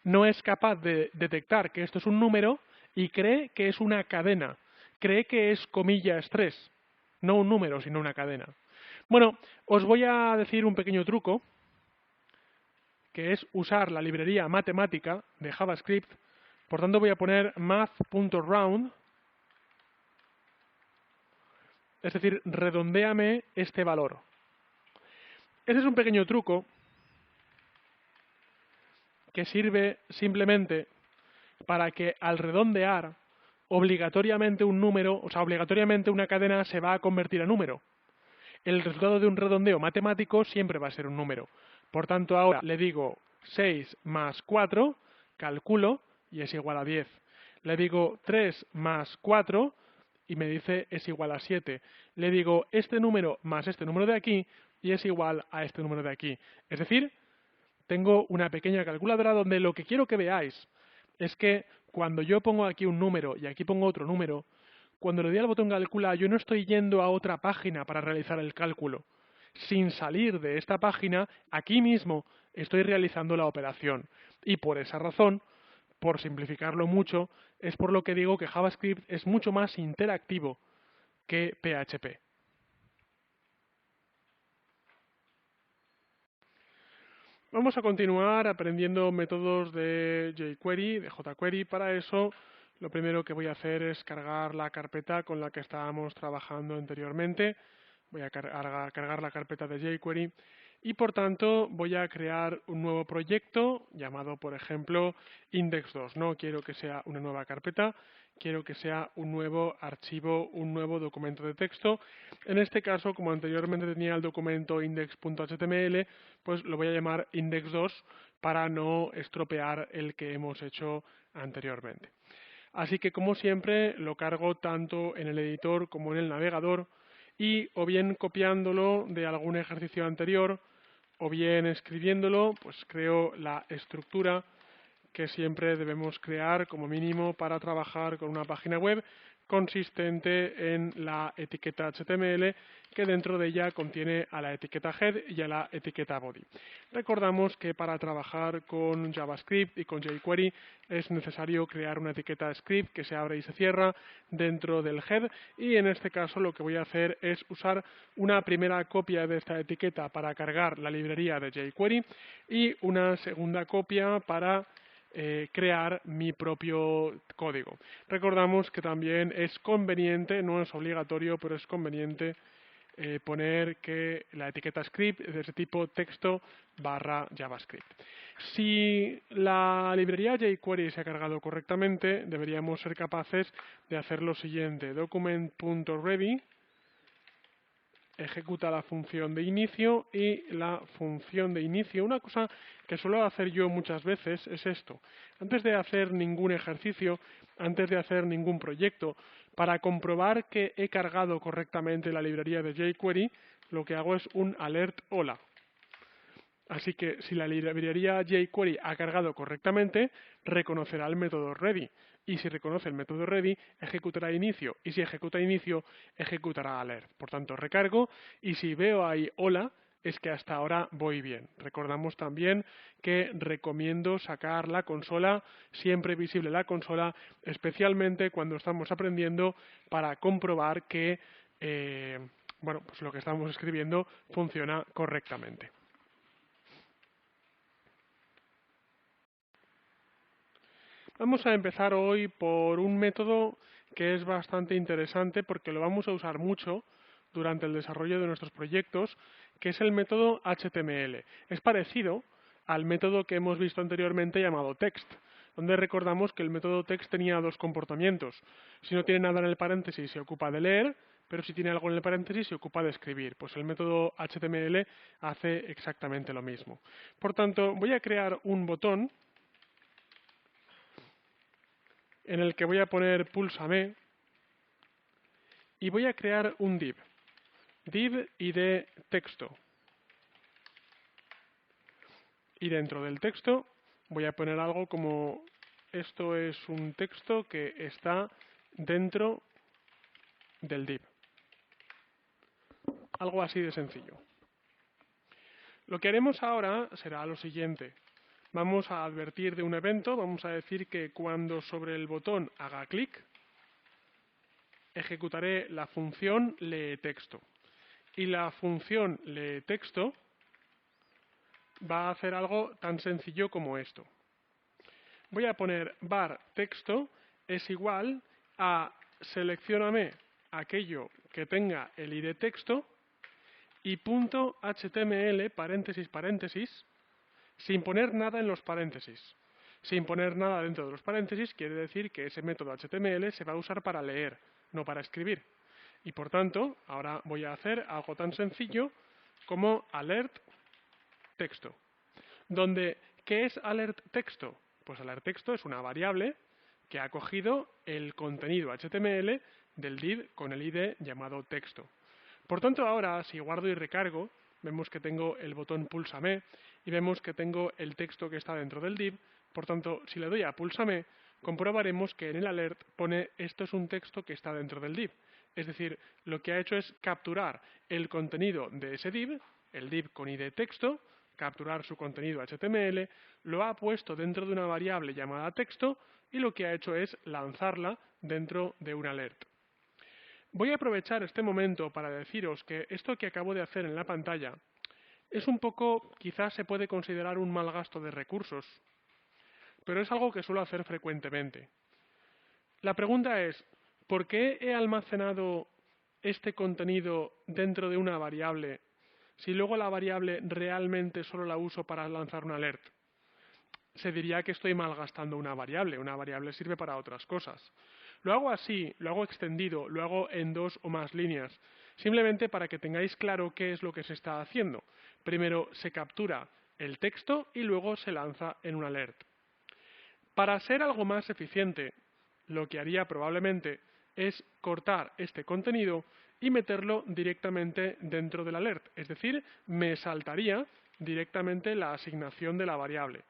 no es capaz de detectar que esto es un número y cree que es una cadena. Cree que es comillas 3, no un número, sino una cadena. Bueno, os voy a decir un pequeño truco, que es usar la librería matemática de JavaScript. Por tanto, voy a poner math.round, es decir, redondéame este valor. Este es un pequeño truco que sirve simplemente para que al redondear, obligatoriamente un número, o sea, obligatoriamente una cadena se va a convertir en número. El resultado de un redondeo matemático siempre va a ser un número. Por tanto, ahora le digo 6 más 4, calculo, y es igual a 10. Le digo 3 más 4, y me dice es igual a 7. Le digo este número más este número de aquí, y es igual a este número de aquí. Es decir, tengo una pequeña calculadora donde lo que quiero que veáis es que cuando yo pongo aquí un número y aquí pongo otro número, cuando le doy al botón calcula, yo no estoy yendo a otra página para realizar el cálculo. Sin salir de esta página, aquí mismo estoy realizando la operación. Y por esa razón, por simplificarlo mucho, es por lo que digo que JavaScript es mucho más interactivo que PHP. Vamos a continuar aprendiendo métodos de jQuery, de jQuery. Para eso, lo primero que voy a hacer es cargar la carpeta con la que estábamos trabajando anteriormente. Voy a cargar la carpeta de jQuery y, por tanto, voy a crear un nuevo proyecto llamado, por ejemplo, index2. No quiero que sea una nueva carpeta, quiero que sea un nuevo archivo, un nuevo documento de texto. En este caso, como anteriormente tenía el documento index.html, pues lo voy a llamar index2 para no estropear el que hemos hecho anteriormente. Así que, como siempre, lo cargo tanto en el editor como en el navegador y o bien copiándolo de algún ejercicio anterior o bien escribiéndolo, pues creo la estructura que siempre debemos crear como mínimo para trabajar con una página web consistente en la etiqueta HTML que dentro de ella contiene a la etiqueta head y a la etiqueta body. Recordamos que para trabajar con JavaScript y con jQuery es necesario crear una etiqueta script que se abre y se cierra dentro del head y en este caso lo que voy a hacer es usar una primera copia de esta etiqueta para cargar la librería de jQuery y una segunda copia para crear mi propio código. Recordamos que también es conveniente, no es obligatorio, pero es conveniente poner que la etiqueta script es de tipo texto / JavaScript. Si la librería jQuery se ha cargado correctamente, deberíamos ser capaces de hacer lo siguiente: document.ready ejecuta la función de inicio y la función de inicio. Una cosa que suelo hacer yo muchas veces es esto. Antes de hacer ningún ejercicio, antes de hacer ningún proyecto, para comprobar que he cargado correctamente la librería de jQuery, lo que hago es un alert hola. Así que si la librería jQuery ha cargado correctamente, reconocerá el método ready. Y si reconoce el método ready, ejecutará inicio. Y si ejecuta inicio, ejecutará alert. Por tanto, recargo y si veo ahí hola, es que hasta ahora voy bien. Recordamos también que recomiendo sacar la consola, siempre visible la consola, especialmente cuando estamos aprendiendo para comprobar que pues lo que estamos escribiendo funciona correctamente. Vamos a empezar hoy por un método que es bastante interesante porque lo vamos a usar mucho durante el desarrollo de nuestros proyectos, que es el método HTML. Es parecido al método que hemos visto anteriormente llamado text, donde recordamos que el método text tenía dos comportamientos. Si no tiene nada en el paréntesis se ocupa de leer, pero si tiene algo en el paréntesis se ocupa de escribir. Pues el método HTML hace exactamente lo mismo. Por tanto, voy a crear un botón en el que voy a poner púlsame y voy a crear un div id texto, y dentro del texto voy a poner algo como esto es un texto que está dentro del div, algo así de sencillo. Lo que haremos ahora será lo siguiente: vamos a advertir de un evento, vamos a decir que cuando sobre el botón haga clic ejecutaré la función leeTexto. Y la función leeTexto va a hacer algo tan sencillo como esto. Voy a poner var texto es igual a seleccióname aquello que tenga el id texto y punto html paréntesis paréntesis sin poner nada en los paréntesis. Sin poner nada dentro de los paréntesis quiere decir que ese método HTML se va a usar para leer, no para escribir. Y por tanto, ahora voy a hacer algo tan sencillo como alert texto. Donde, ¿qué es alert texto? Pues alert texto es una variable que ha cogido el contenido HTML del div con el id llamado texto. Por tanto, ahora, si guardo y recargo, vemos que tengo el botón púlsame y vemos que tengo el texto que está dentro del div. Por tanto, si le doy a púlsame, comprobaremos que en el alert pone esto es un texto que está dentro del div. Es decir, lo que ha hecho es capturar el contenido de ese div, el div con id texto, capturar su contenido HTML, lo ha puesto dentro de una variable llamada texto y lo que ha hecho es lanzarla dentro de un alert. Voy a aprovechar este momento para deciros que esto que acabo de hacer en la pantalla es un poco, quizás se puede considerar un mal gasto de recursos, pero es algo que suelo hacer frecuentemente. La pregunta es, ¿por qué he almacenado este contenido dentro de una variable si luego la variable realmente solo la uso para lanzar un alert? Se diría que estoy malgastando una variable sirve para otras cosas. Lo hago así, lo hago extendido, lo hago en dos o más líneas, simplemente para que tengáis claro qué es lo que se está haciendo. Primero se captura el texto y luego se lanza en un alert. Para ser algo más eficiente, lo que haría probablemente es cortar este contenido y meterlo directamente dentro del alert, es decir, me saltaría directamente la asignación de la variable,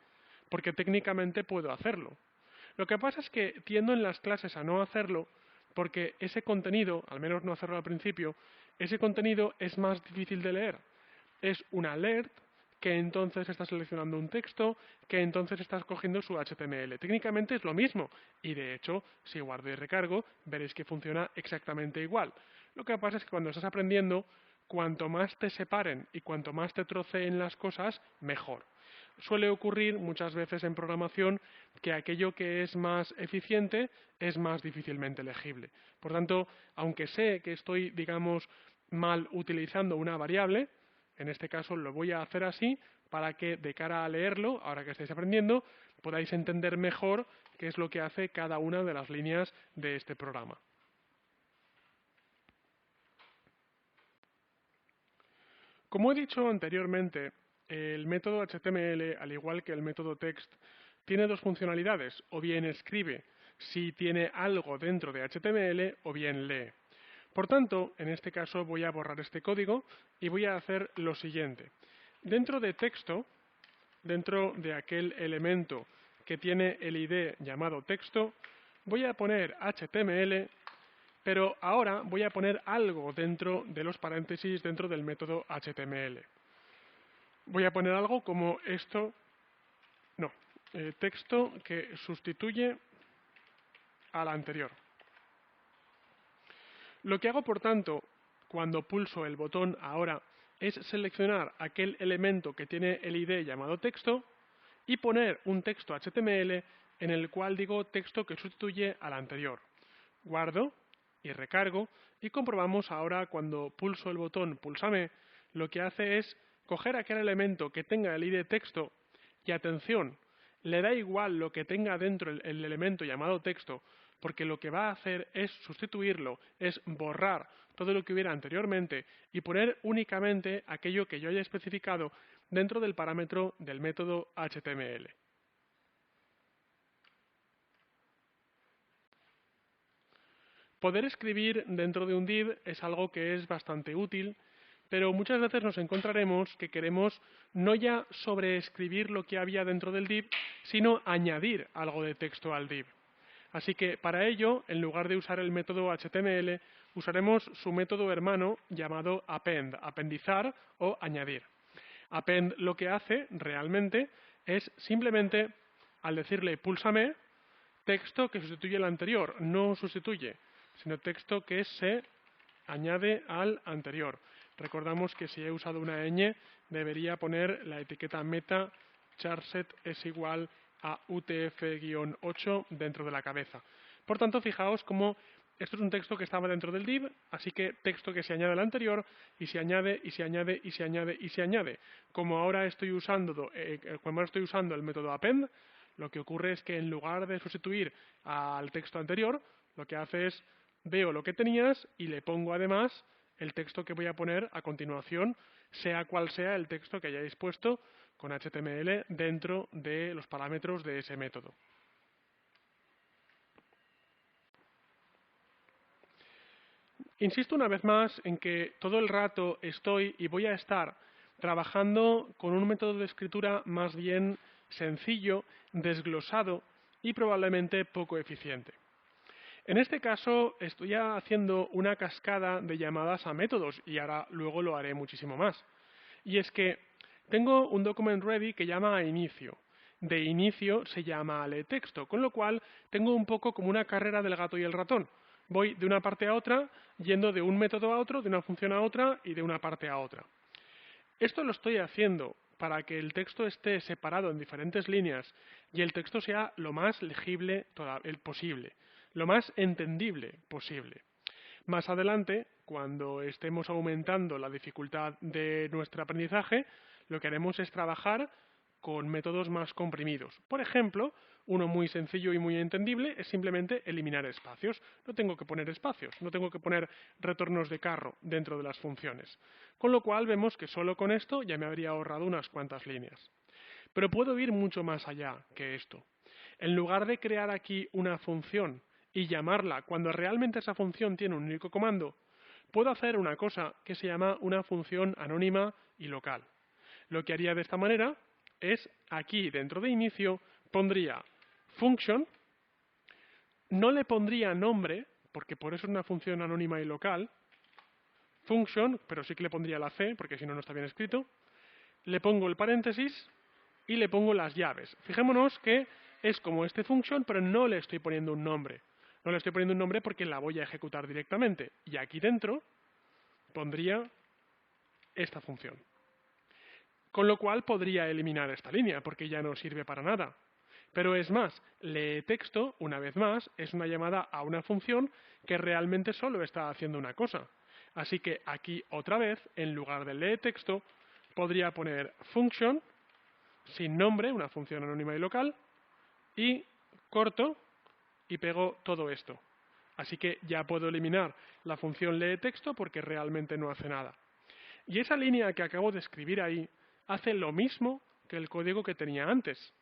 porque técnicamente puedo hacerlo. Lo que pasa es que tiendo en las clases a no hacerlo porque ese contenido, al menos no hacerlo al principio, ese contenido es más difícil de leer. Es un alert que entonces está seleccionando un texto, que entonces está escogiendo su HTML. Técnicamente es lo mismo y de hecho, si guardo y recargo, veréis que funciona exactamente igual. Lo que pasa es que cuando estás aprendiendo, cuanto más te separen y cuanto más te troceen las cosas, mejor. Suele ocurrir muchas veces en programación que aquello que es más eficiente es más difícilmente legible. Por tanto, aunque sé que estoy, digamos, mal utilizando una variable, en este caso lo voy a hacer así para que de cara a leerlo, ahora que estáis aprendiendo, podáis entender mejor qué es lo que hace cada una de las líneas de este programa. Como he dicho anteriormente, el método HTML, al igual que el método text, tiene dos funcionalidades: o bien escribe si tiene algo dentro de HTML, o bien lee. Por tanto, en este caso voy a borrar este código y voy a hacer lo siguiente. Dentro de texto, dentro de aquel elemento que tiene el ID llamado texto, voy a poner HTML, pero ahora voy a poner algo dentro de los paréntesis dentro del método HTML. Voy a poner algo como esto, no, texto que sustituye al anterior. Lo que hago, por tanto, cuando pulso el botón ahora, es seleccionar aquel elemento que tiene el ID llamado texto y poner un texto HTML en el cual digo texto que sustituye al anterior. Guardo y recargo y comprobamos ahora cuando pulso el botón Púlsame, lo que hace es coger aquel elemento que tenga el ID texto y atención, le da igual lo que tenga dentro el elemento llamado texto, porque lo que va a hacer es sustituirlo, es borrar todo lo que hubiera anteriormente y poner únicamente aquello que yo haya especificado dentro del parámetro del método HTML. Poder escribir dentro de un div es algo que es bastante útil, pero muchas veces nos encontraremos que queremos no ya sobreescribir lo que había dentro del div, sino añadir algo de texto al div. Así que para ello, en lugar de usar el método HTML, usaremos su método hermano llamado append, apendizar o añadir. Append lo que hace realmente es simplemente, al decirle púlsame, texto que sustituye al anterior, no sustituye, sino texto que se añade al anterior. Recordamos que si he usado una ñ, debería poner la etiqueta meta charset es igual a UTF-8 dentro de la cabeza. Por tanto, fijaos cómo esto es un texto que estaba dentro del div, así que texto que se añade al anterior y se añade y se añade y se añade y se añade. Como ahora estoy usando el método append, lo que ocurre es que en lugar de sustituir al texto anterior, lo que hace es veo lo que tenías y le pongo además el texto que voy a poner a continuación, sea cual sea el texto que hayáis puesto con HTML dentro de los parámetros de ese método. Insisto una vez más en que todo el rato estoy y voy a estar trabajando con un método de escritura más bien sencillo, desglosado y probablemente poco eficiente. En este caso estoy haciendo una cascada de llamadas a métodos y ahora luego lo haré muchísimo más. Y es que tengo un document ready que llama a inicio. De inicio se llama a LeTexto, con lo cual tengo un poco como una carrera del gato y el ratón. Voy de una parte a otra, yendo de un método a otro, de una función a otra y de una parte a otra. Esto lo estoy haciendo para que el texto esté separado en diferentes líneas y el texto sea lo más legible posible, lo más entendible posible. Más adelante, cuando estemos aumentando la dificultad de nuestro aprendizaje, lo que haremos es trabajar con métodos más comprimidos. Por ejemplo, uno muy sencillo y muy entendible es simplemente eliminar espacios. No tengo que poner espacios, no tengo que poner retornos de carro dentro de las funciones. Con lo cual vemos que solo con esto ya me habría ahorrado unas cuantas líneas. Pero puedo ir mucho más allá que esto. En lugar de crear aquí una función y llamarla cuando realmente esa función tiene un único comando, puedo hacer una cosa que se llama una función anónima y local. Lo que haría de esta manera es, aquí dentro de inicio, pondría function, no le pondría nombre, porque por eso es una función anónima y local, function, pero sí que le pondría la C, porque si no, no está bien escrito, le pongo el paréntesis y le pongo las llaves. Fijémonos que es como este function, pero no le estoy poniendo un nombre. No le estoy poniendo un nombre porque la voy a ejecutar directamente. Y aquí dentro pondría esta función. Con lo cual podría eliminar esta línea, porque ya no sirve para nada. Pero es más, LeTexto, una vez más, es una llamada a una función que realmente solo está haciendo una cosa. Así que aquí otra vez, en lugar de LeTexto, podría poner function, sin nombre, una función anónima y local, y corto y pego todo esto. Así que ya puedo eliminar la función LeTexto porque realmente no hace nada. Y esa línea que acabo de escribir ahí hace lo mismo que el código que tenía antes.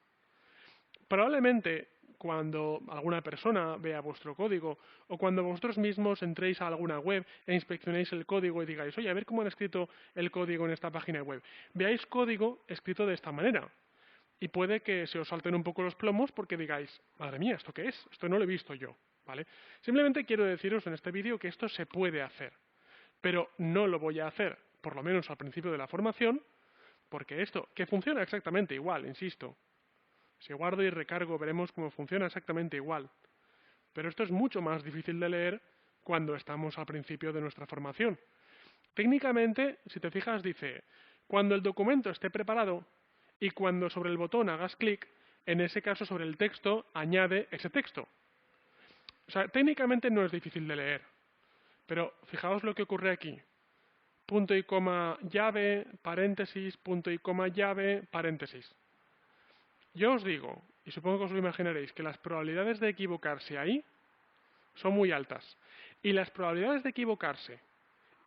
Probablemente cuando alguna persona vea vuestro código o cuando vosotros mismos entréis a alguna web e inspeccionéis el código y digáis, oye, a ver cómo han escrito el código en esta página web. Veáis código escrito de esta manera. Y puede que se os salten un poco los plomos porque digáis, madre mía, ¿esto qué es? Esto no lo he visto yo, ¿vale? Simplemente quiero deciros en este vídeo que esto se puede hacer, pero no lo voy a hacer, por lo menos al principio de la formación, porque esto, que funciona exactamente igual, insisto. Si guardo y recargo veremos cómo funciona exactamente igual. Pero esto es mucho más difícil de leer cuando estamos al principio de nuestra formación. Técnicamente, si te fijas, dice, cuando el documento esté preparado y cuando sobre el botón hagas clic, en ese caso sobre el texto añade ese texto. O sea, técnicamente no es difícil de leer, pero fijaos lo que ocurre aquí. Punto y coma llave, paréntesis, punto y coma llave, paréntesis. Yo os digo, y supongo que os lo imaginaréis, que las probabilidades de equivocarse ahí son muy altas. Y las probabilidades de equivocarse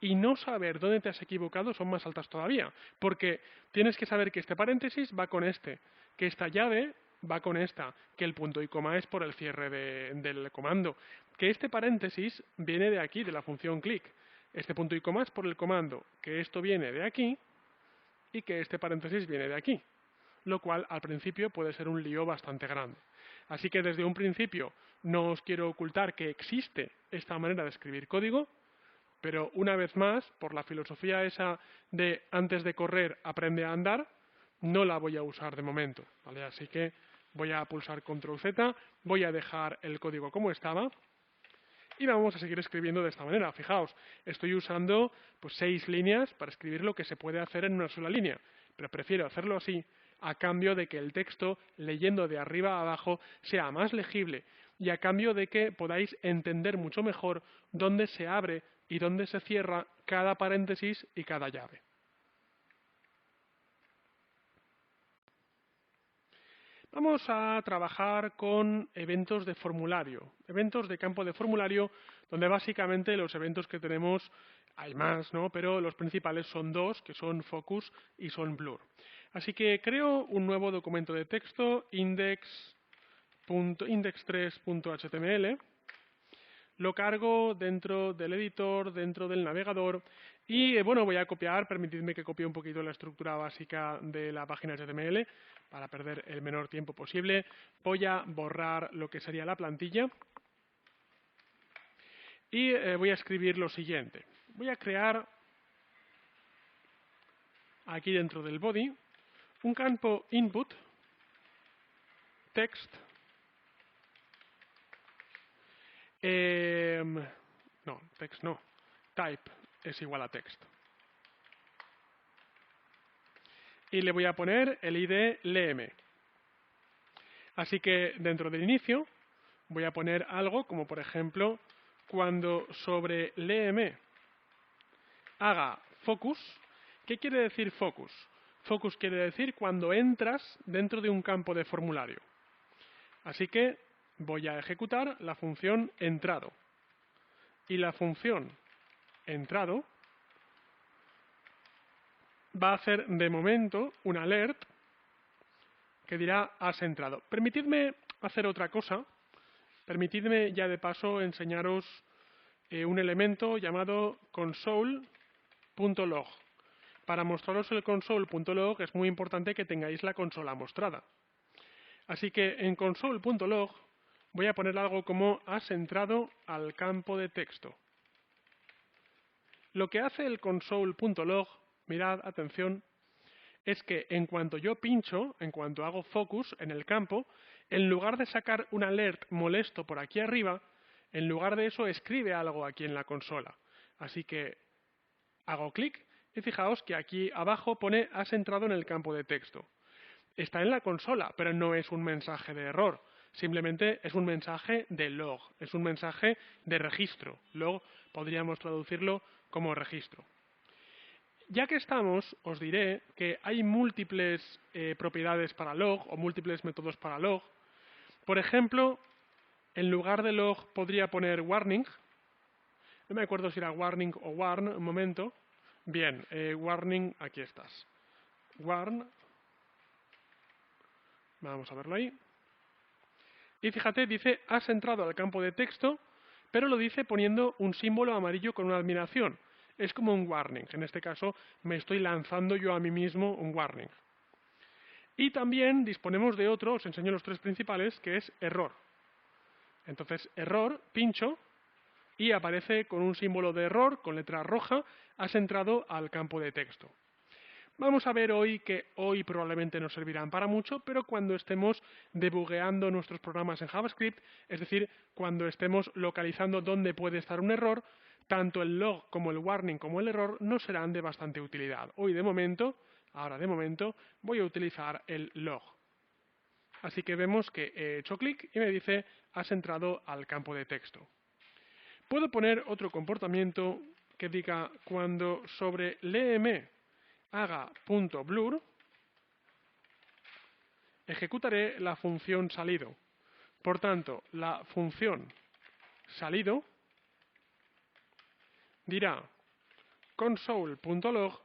y no saber dónde te has equivocado son más altas todavía, porque tienes que saber que este paréntesis va con este, que esta llave va con esta, que el punto y coma es por el cierre del comando, que este paréntesis viene de aquí, de la función click, este punto y coma es por el comando, que esto viene de aquí y que este paréntesis viene de aquí, lo cual al principio puede ser un lío bastante grande. Así que desde un principio no os quiero ocultar que existe esta manera de escribir código, pero una vez más, por la filosofía esa de antes de correr aprende a andar, no la voy a usar de momento, ¿vale? Así que voy a pulsar Control Z, voy a dejar el código como estaba y vamos a seguir escribiendo de esta manera. Fijaos, estoy usando pues 6 líneas para escribir lo que se puede hacer en una sola línea, pero prefiero hacerlo así a cambio de que el texto, leyendo de arriba a abajo, sea más legible y a cambio de que podáis entender mucho mejor dónde se abre y dónde se cierra cada paréntesis y cada llave. Vamos a trabajar con eventos de formulario, eventos de campo de formulario, donde básicamente los eventos que tenemos, hay más, ¿no? Pero los principales son dos, que son focus y son blur. Así que creo un nuevo documento de texto, index3.html, lo cargo dentro del editor, dentro del navegador y bueno, voy a copiar, permitidme que copie un poquito la estructura básica de la página HTML para perder el menor tiempo posible. Voy a borrar lo que sería la plantilla y voy a escribir lo siguiente. Voy a crear aquí dentro del body un campo input text no, text no, type es igual a text. Y le voy a poner el ID leeme. Así que dentro del inicio voy a poner algo como por ejemplo cuando sobre leeme haga focus. ¿Qué quiere decir focus? Focus quiere decir cuando entras dentro de un campo de formulario. Así que voy a ejecutar la función entrado. Y la función entrado va a hacer de momento un alert que dirá has entrado. Permitidme hacer otra cosa. Permitidme ya de paso enseñaros un elemento llamado console.log. Para mostraros el console.log es muy importante que tengáis la consola mostrada. Así que en console.log voy a poner algo como has entrado al campo de texto. Lo que hace el console.log, mirad, atención, es que en cuanto yo pincho, en cuanto hago focus en el campo, en lugar de sacar un alert molesto por aquí arriba, en lugar de eso escribe algo aquí en la consola. Así que hago clic y fijaos que aquí abajo pone has entrado en el campo de texto. Está en la consola, pero no es un mensaje de error. Simplemente es un mensaje de log, es un mensaje de registro. Log podríamos traducirlo como registro. Ya que estamos, os diré que hay múltiples propiedades para log o múltiples métodos para log. Por ejemplo, en lugar de log podría poner warning. No me acuerdo si era warning o warn, un momento. Bien, warning, aquí estás. Warn. Vamos a verlo ahí. Y fíjate, dice, has entrado al campo de texto, pero lo dice poniendo un símbolo amarillo con una admiración. Es como un warning. En este caso, me estoy lanzando yo a mí mismo un warning. Y también disponemos de otro, os enseño los tres principales, que es error. Entonces, error, pincho, y aparece con un símbolo de error, con letra roja, has entrado al campo de texto. Vamos a ver hoy que hoy probablemente nos servirán para mucho, pero cuando estemos debugueando nuestros programas en JavaScript, es decir, cuando estemos localizando dónde puede estar un error, tanto el log como el warning como el error nos serán de bastante utilidad. Hoy de momento, ahora de momento, voy a utilizar el log. Así que vemos que he hecho clic y me dice has entrado al campo de texto. Puedo poner otro comportamiento que diga cuando sobre léeme haga .blur, ejecutaré la función salido. Por tanto, la función salido dirá console.log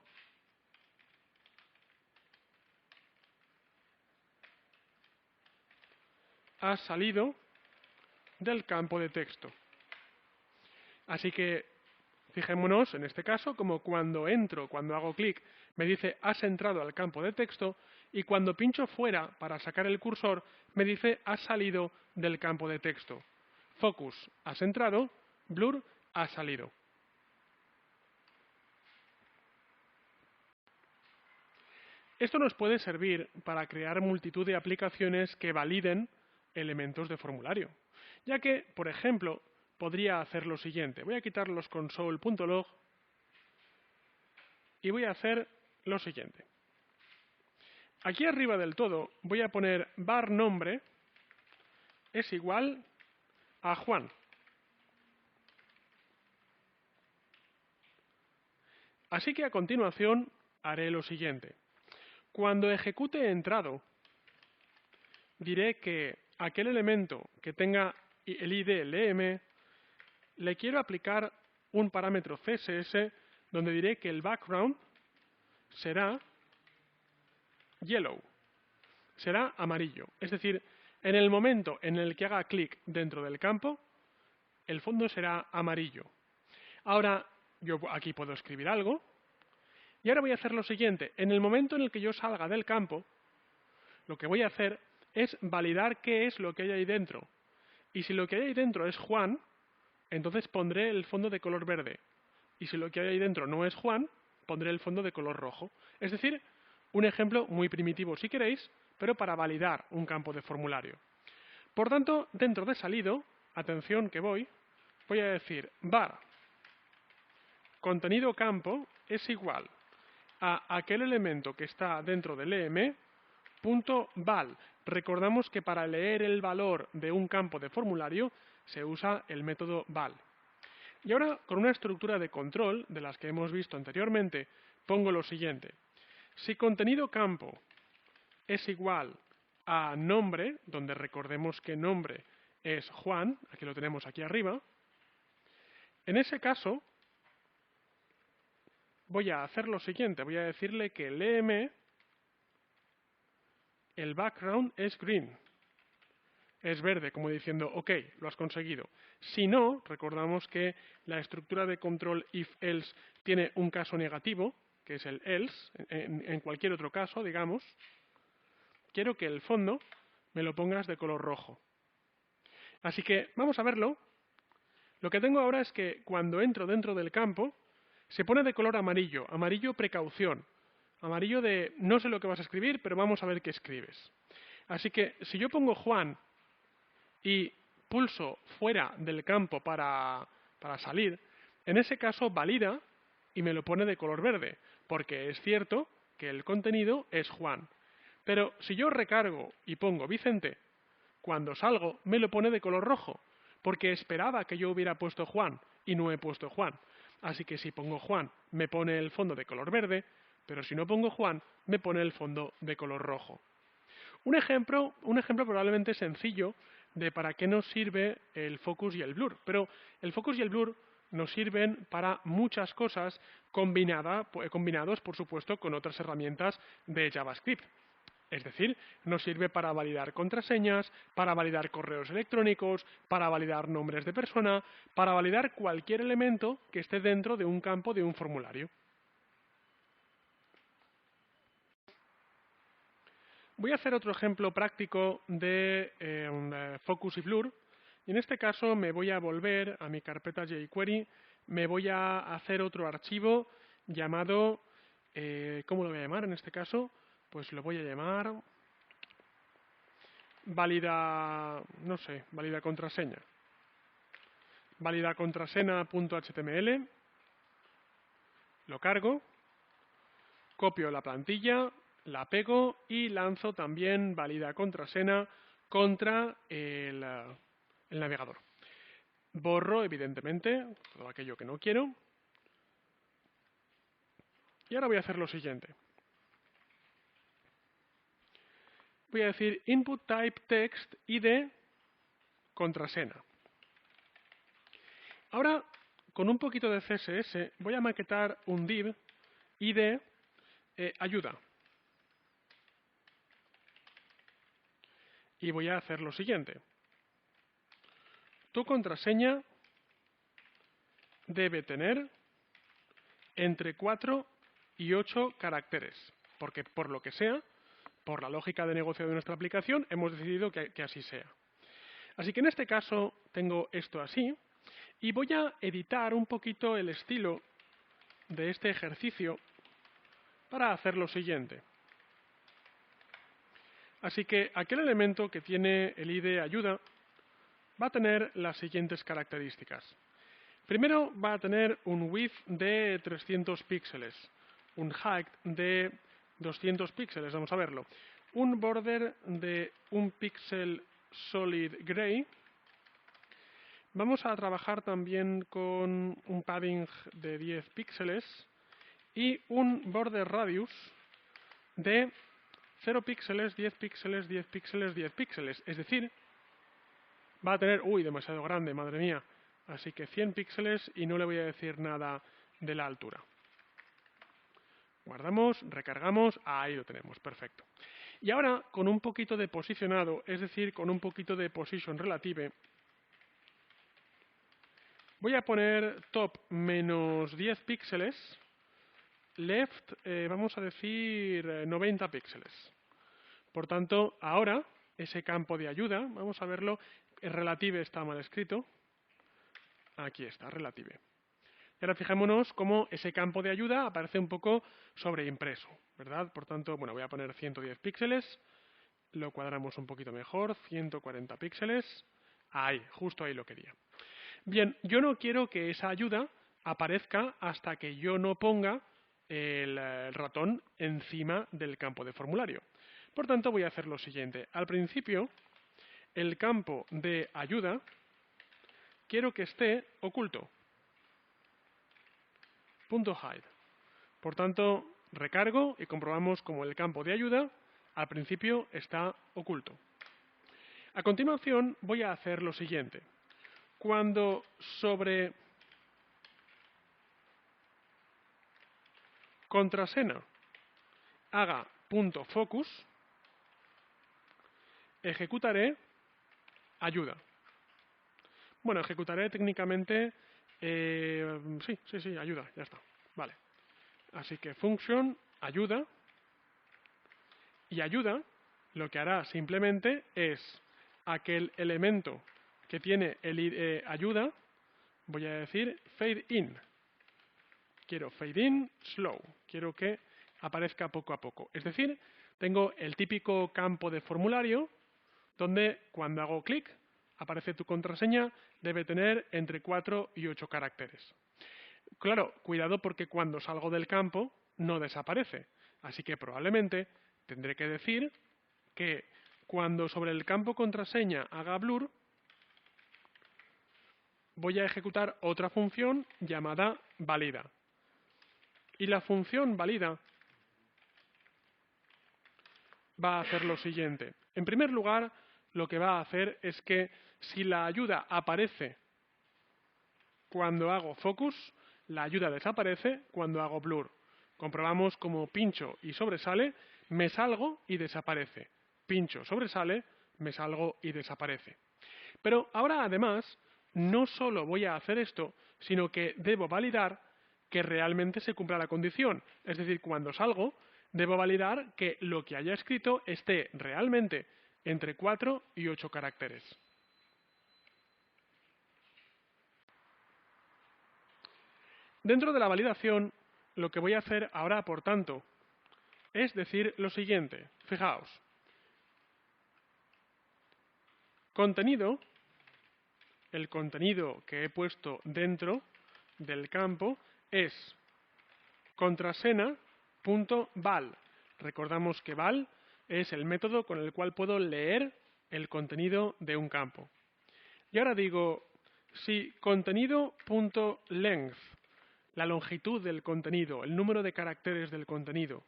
ha salido del campo de texto. Así que fijémonos en este caso como cuando entro, cuando hago clic, me dice has entrado al campo de texto y cuando pincho fuera para sacar el cursor me dice has salido del campo de texto. Focus, has entrado, blur, has salido. Esto nos puede servir para crear multitud de aplicaciones que validen elementos de formulario, ya que, por ejemplo, podría hacer lo siguiente. Voy a quitar los console.log y voy a hacer lo siguiente. Aquí arriba del todo voy a poner var nombre es igual a Juan. Así que a continuación haré lo siguiente. Cuando ejecute entrado, diré que aquel elemento que tenga el ID LM le quiero aplicar un parámetro CSS donde diré que el background será yellow, será amarillo. Es decir, en el momento en el que haga clic dentro del campo, el fondo será amarillo. Ahora, yo aquí puedo escribir algo. Y ahora voy a hacer lo siguiente. En el momento en el que yo salga del campo, lo que voy a hacer es validar qué es lo que hay ahí dentro. Y si lo que hay ahí dentro es Juan, entonces pondré el fondo de color verde. Y si lo que hay ahí dentro no es Juan, pondré el fondo de color rojo. Es decir, un ejemplo muy primitivo si queréis, pero para validar un campo de formulario. Por tanto, dentro de salido, atención que voy a decir var contenido campo es igual a aquel elemento que está dentro del EM.val. Recordamos que para leer el valor de un campo de formulario se usa el método val. Y ahora, con una estructura de control, de las que hemos visto anteriormente, pongo lo siguiente. Si contenido campo es igual a nombre, donde recordemos que nombre es Juan, aquí lo tenemos aquí arriba, en ese caso voy a hacer lo siguiente, voy a decirle que el el background es green, es verde, como diciendo, ok, lo has conseguido. Si no, recordamos que la estructura de control if-else tiene un caso negativo, que es el else, en cualquier otro caso, digamos, quiero que el fondo me lo pongas de color rojo. Así que vamos a verlo. Lo que tengo ahora es que cuando entro dentro del campo, se pone de color amarillo, amarillo precaución, amarillo de no sé lo que vas a escribir, pero vamos a ver qué escribes. Así que si yo pongo Juan y pulso fuera del campo para salir, en ese caso valida y me lo pone de color verde, porque es cierto que el contenido es Juan. Pero si yo recargo y pongo Vicente, cuando salgo me lo pone de color rojo, porque esperaba que yo hubiera puesto Juan y no he puesto Juan. Así que si pongo Juan me pone el fondo de color verde, pero si no pongo Juan me pone el fondo de color rojo. Un ejemplo probablemente sencillo de para qué nos sirve el focus y el blur, pero el focus y el blur nos sirven para muchas cosas combinados, por supuesto, con otras herramientas de JavaScript. Es decir, nos sirve para validar contraseñas, para validar correos electrónicos, para validar nombres de persona, para validar cualquier elemento que esté dentro de un campo de un formulario. Voy a hacer otro ejemplo práctico de Focus y Blur. Y en este caso me voy a volver a mi carpeta jQuery, me voy a hacer otro archivo llamado, ¿cómo lo voy a llamar en este caso? Pues lo voy a llamar valida contraseña. Valida contraseña.html, lo cargo, copio la plantilla, la pego y lanzo también valida contraseña contra el navegador. Borro, evidentemente, todo aquello que no quiero. Y ahora voy a hacer lo siguiente. Voy a decir input type text id contraseña. Ahora, con un poquito de CSS, voy a maquetar un div id ayuda. Y voy a hacer lo siguiente. Tu contraseña debe tener entre 4 y 8 caracteres, porque por lo que sea, por la lógica de negocio de nuestra aplicación, hemos decidido que así sea. Así que en este caso tengo esto así, y voy a editar un poquito el estilo de este ejercicio para hacer lo siguiente. Así que aquel elemento que tiene el id ayuda va a tener las siguientes características. Primero va a tener un width de 300 píxeles, un height de 200 píxeles, vamos a verlo, un border de 1 píxel solid gray. Vamos a trabajar también con un padding de 10 píxeles y un border radius de 0 píxeles, 10 píxeles, 10 píxeles, 10 píxeles. Es decir, va a tener, demasiado grande, madre mía. Así que 100 píxeles y no le voy a decir nada de la altura. Guardamos, recargamos, ahí lo tenemos, perfecto. Y ahora, con un poquito de posicionado, es decir, con un poquito de position relative, voy a poner top menos 10 píxeles, left, vamos a decir 90 píxeles. Por tanto, ahora, ese campo de ayuda, vamos a verlo, el relative está mal escrito. Aquí está, relative. Y ahora fijémonos cómo ese campo de ayuda aparece un poco sobreimpreso, ¿verdad? Por tanto, bueno, voy a poner 110 píxeles, lo cuadramos un poquito mejor, 140 píxeles, ahí, justo ahí lo quería. Bien, yo no quiero que esa ayuda aparezca hasta que yo no ponga el ratón encima del campo de formulario. Por tanto, voy a hacer lo siguiente. Al principio, el campo de ayuda quiero que esté oculto. .hide. Por tanto, recargo y comprobamos como el campo de ayuda al principio está oculto. A continuación voy a hacer lo siguiente. Cuando sobre contraseña haga .focus, ejecutaré ayuda. Bueno, ejecutaré técnicamente, sí, ayuda, ya está, vale. Así que function ayuda, y ayuda lo que hará simplemente es aquel elemento que tiene el ayuda, voy a decir fade in. Quiero fade in slow, quiero que aparezca poco a poco. Es decir, tengo el típico campo de formulario donde cuando hago clic aparece tu contraseña, debe tener entre 4 y 8 caracteres. Claro, cuidado porque cuando salgo del campo no desaparece. Así que probablemente tendré que decir que cuando sobre el campo contraseña haga blur, voy a ejecutar otra función llamada valida. Y la función valida va a hacer lo siguiente. En primer lugar, lo que va a hacer es que si la ayuda aparece cuando hago focus, la ayuda desaparece cuando hago blur. Comprobamos como pincho y sobresale, me salgo y desaparece. Pincho, sobresale, me salgo y desaparece. Pero ahora además, no solo voy a hacer esto, sino que debo validar que realmente se cumpla la condición. Es decir, cuando salgo, debo validar que lo que haya escrito esté realmente entre 4 y 8 caracteres. Dentro de la validación, lo que voy a hacer ahora, por tanto, es decir lo siguiente. Fijaos. Contenido, el contenido que he puesto dentro del campo es contraseña.val, Recordamos que val es el método con el cual puedo leer el contenido de un campo. Y ahora digo, si contenido.length, la longitud del contenido, el número de caracteres del contenido,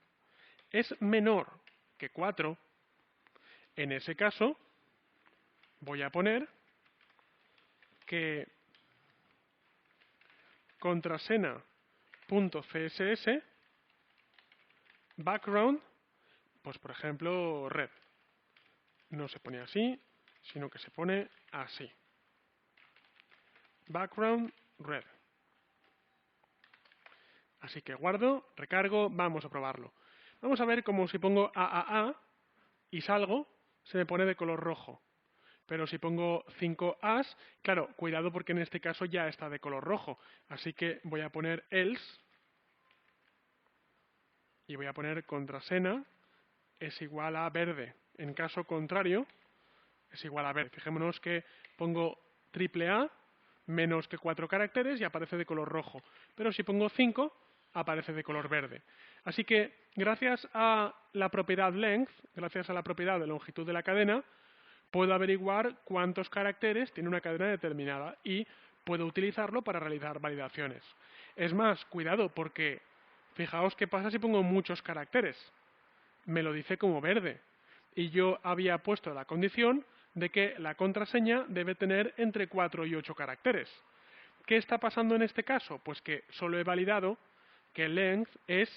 es menor que 4, en ese caso voy a poner que contrasena.css background, pues por ejemplo red. No se pone así, sino que se pone así. Background red. Así que guardo, recargo, vamos a probarlo. Vamos a ver cómo si pongo AAA y salgo, se me pone de color rojo. Pero si pongo 5as, claro, cuidado porque en este caso ya está de color rojo. Así que voy a poner else y voy a poner contrasena es igual a verde. En caso contrario, es igual a verde. Fijémonos que pongo AAA menos que 4 caracteres y aparece de color rojo. Pero si pongo 5, aparece de color verde. Así que, gracias a la propiedad length, gracias a la propiedad de longitud de la cadena, puedo averiguar cuántos caracteres tiene una cadena determinada y puedo utilizarlo para realizar validaciones. Es más, cuidado, porque fijaos qué pasa si pongo muchos caracteres. Me lo dice como verde. Y yo había puesto la condición de que la contraseña debe tener entre 4 y 8 caracteres. ¿Qué está pasando en este caso? Pues que solo he validado que length es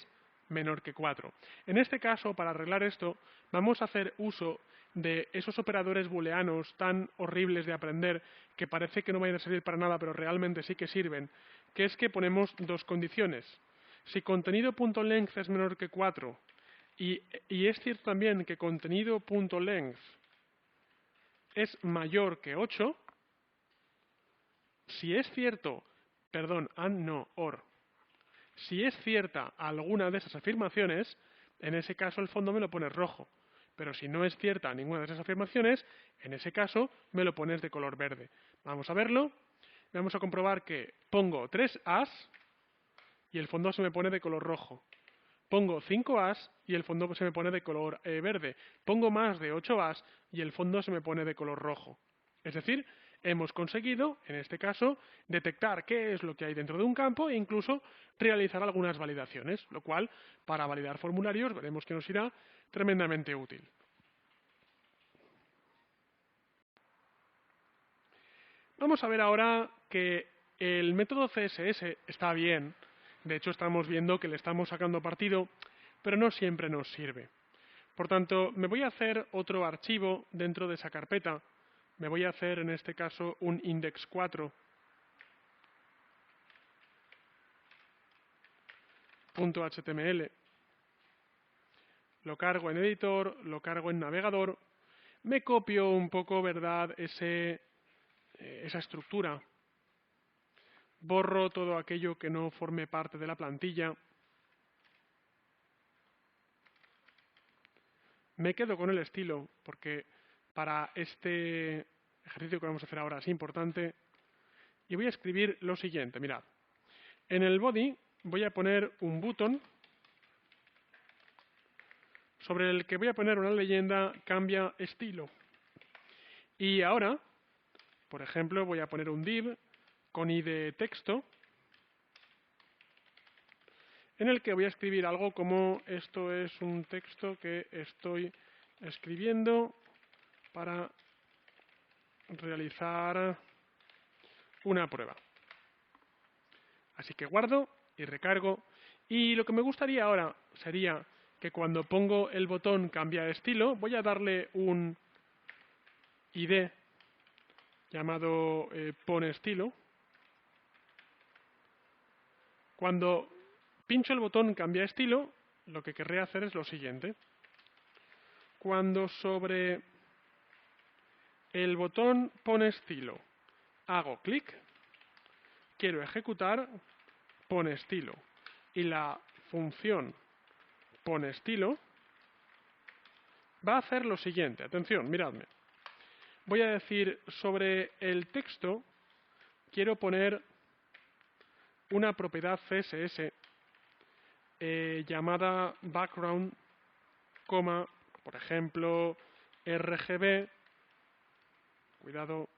menor que 4. En este caso, para arreglar esto, vamos a hacer uso de esos operadores booleanos tan horribles de aprender que parece que no vayan a servir para nada, pero realmente sí que sirven, que es que ponemos dos condiciones. Si contenido.length es menor que 4 y es cierto también que contenido.length es mayor que 8, si es cierto, perdón, and no, or, si es cierta alguna de esas afirmaciones, en ese caso el fondo me lo pones rojo. Pero si no es cierta ninguna de esas afirmaciones, en ese caso me lo pones de color verde. Vamos a verlo. Vamos a comprobar que pongo 3 as y el fondo se me pone de color rojo. Pongo 5 as y el fondo se me pone de color verde. Pongo más de 8 as y el fondo se me pone de color rojo. Es decir, hemos conseguido, en este caso, detectar qué es lo que hay dentro de un campo e incluso realizar algunas validaciones, lo cual, para validar formularios, veremos que nos irá tremendamente útil. Vamos a ver ahora que el método CSS está bien. De hecho, estamos viendo que le estamos sacando partido, pero no siempre nos sirve. Por tanto, me voy a hacer otro archivo dentro de esa carpeta. Me voy a hacer, en este caso, un index4.html. Lo cargo en editor, lo cargo en navegador. Me copio un poco, ¿verdad?, esa estructura. Borro todo aquello que no forme parte de la plantilla. Me quedo con el estilo, porque para este ejercicio que vamos a hacer ahora es importante. Y voy a escribir lo siguiente, mirad. En el body voy a poner un button sobre el que voy a poner una leyenda cambia estilo. Y ahora, por ejemplo, voy a poner un div con id texto en el que voy a escribir algo como esto es un texto que estoy escribiendo para realizar una prueba. Así que guardo y recargo. Y lo que me gustaría ahora sería que cuando pongo el botón cambia estilo, voy a darle un id llamado pone estilo. Cuando pincho el botón cambia estilo, lo que querré hacer es lo siguiente. Cuando sobre el botón pone estilo hago clic, quiero ejecutar pone estilo. Y la función pone estilo va a hacer lo siguiente. Atención, miradme. Voy a decir sobre el texto quiero poner una propiedad CSS llamada background coma, por ejemplo, RGB, cuidado,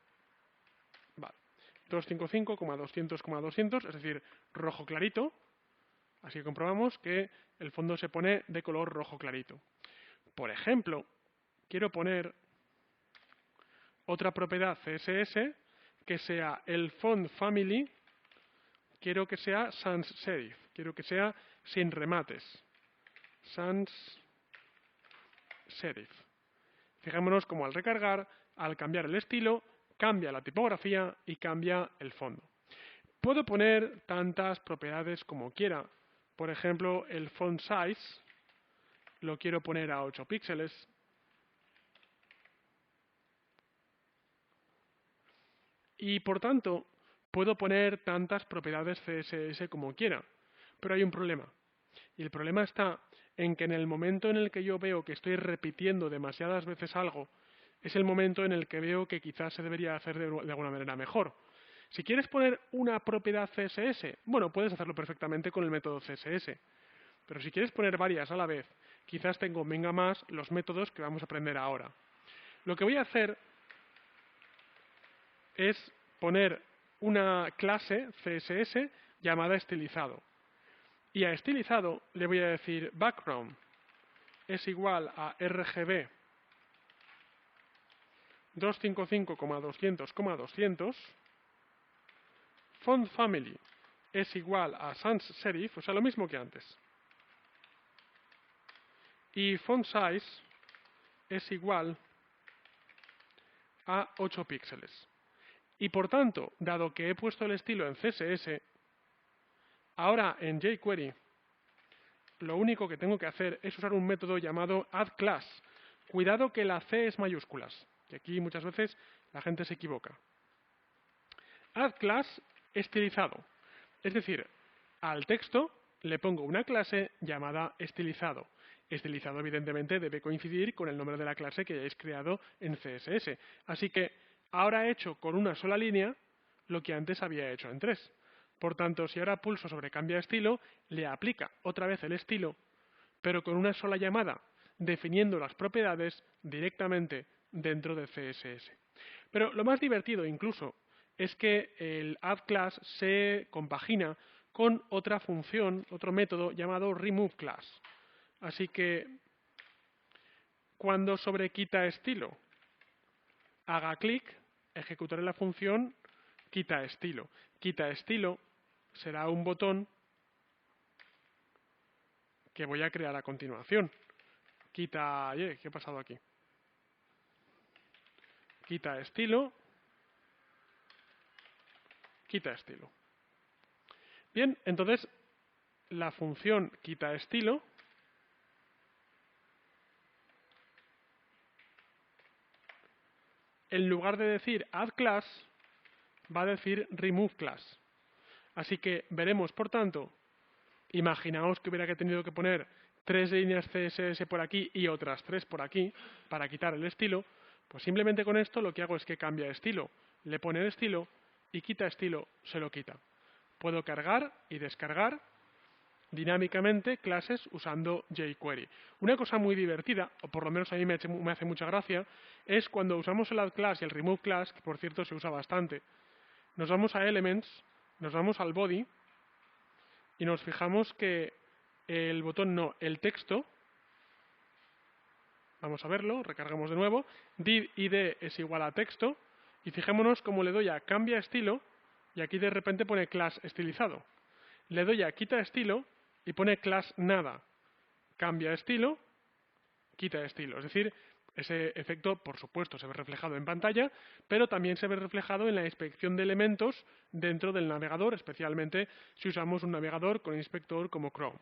vale, 255,200,200, es decir, rojo clarito. Así que comprobamos que el fondo se pone de color rojo clarito. Por ejemplo, quiero poner otra propiedad CSS que sea el font family, quiero que sea sans serif, quiero que sea sin remates. Sans serif. Fijémonos cómo al recargar, al cambiar el estilo, cambia la tipografía y cambia el fondo. Puedo poner tantas propiedades como quiera. Por ejemplo, el font size lo quiero poner a 8 píxeles. Y por tanto, puedo poner tantas propiedades CSS como quiera. Pero hay un problema. Y el problema está en que en el momento en el que yo veo que estoy repitiendo demasiadas veces algo, es el momento en el que veo que quizás se debería hacer de alguna manera mejor. Si quieres poner una propiedad CSS, bueno, puedes hacerlo perfectamente con el método CSS. Pero si quieres poner varias a la vez, quizás te convenga más los métodos que vamos a aprender ahora. Lo que voy a hacer es poner una clase CSS llamada estilizado. Y a estilizado le voy a decir background es igual a RGB 255,200,200. Font family es igual a sans serif, o sea, lo mismo que antes. Y font size es igual a 8 píxeles. Y por tanto, dado que he puesto el estilo en CSS, ahora en jQuery lo único que tengo que hacer es usar un método llamado addClass. Cuidado que la C es mayúsculas, que aquí muchas veces la gente se equivoca. addClass estilizado, es decir, al texto le pongo una clase llamada estilizado. Estilizado evidentemente debe coincidir con el nombre de la clase que hayáis creado en CSS. Así que ahora he hecho con una sola línea lo que antes había hecho en 3. Por tanto, si ahora pulso sobre cambia estilo, le aplica otra vez el estilo, pero con una sola llamada, definiendo las propiedades directamente dentro de CSS. Pero lo más divertido incluso es que el addClass se compagina con otra función, otro método llamado removeClass. Así que cuando sobre quita estilo haga clic, ejecutaré la función quita estilo. Quita estilo será un botón que voy a crear a continuación. Quita, ¿qué ha pasado aquí? Quita estilo, quita estilo. Bien, entonces la función quita estilo en lugar de decir addClass va a decir removeClass. Así que veremos, por tanto, imaginaos que hubiera tenido que poner 3 líneas CSS por aquí y otras 3 por aquí para quitar el estilo, pues simplemente con esto lo que hago es que cambia estilo, le pone el estilo y quita estilo, se lo quita. Puedo cargar y descargar dinámicamente clases usando jQuery. Una cosa muy divertida, o por lo menos a mí me hace mucha gracia, es cuando usamos el addClass y el removeClass, que por cierto se usa bastante. Nos vamos a Elements, nos vamos al Body y nos fijamos que el botón no, el texto, vamos a verlo, recargamos de nuevo, div id es igual a texto y fijémonos cómo le doy a cambia estilo y aquí de repente pone class estilizado. Le doy a quita estilo y pone class nada. Cambia estilo, quita estilo. Es decir, ese efecto, por supuesto, se ve reflejado en pantalla, pero también se ve reflejado en la inspección de elementos dentro del navegador, especialmente si usamos un navegador con inspector como Chrome.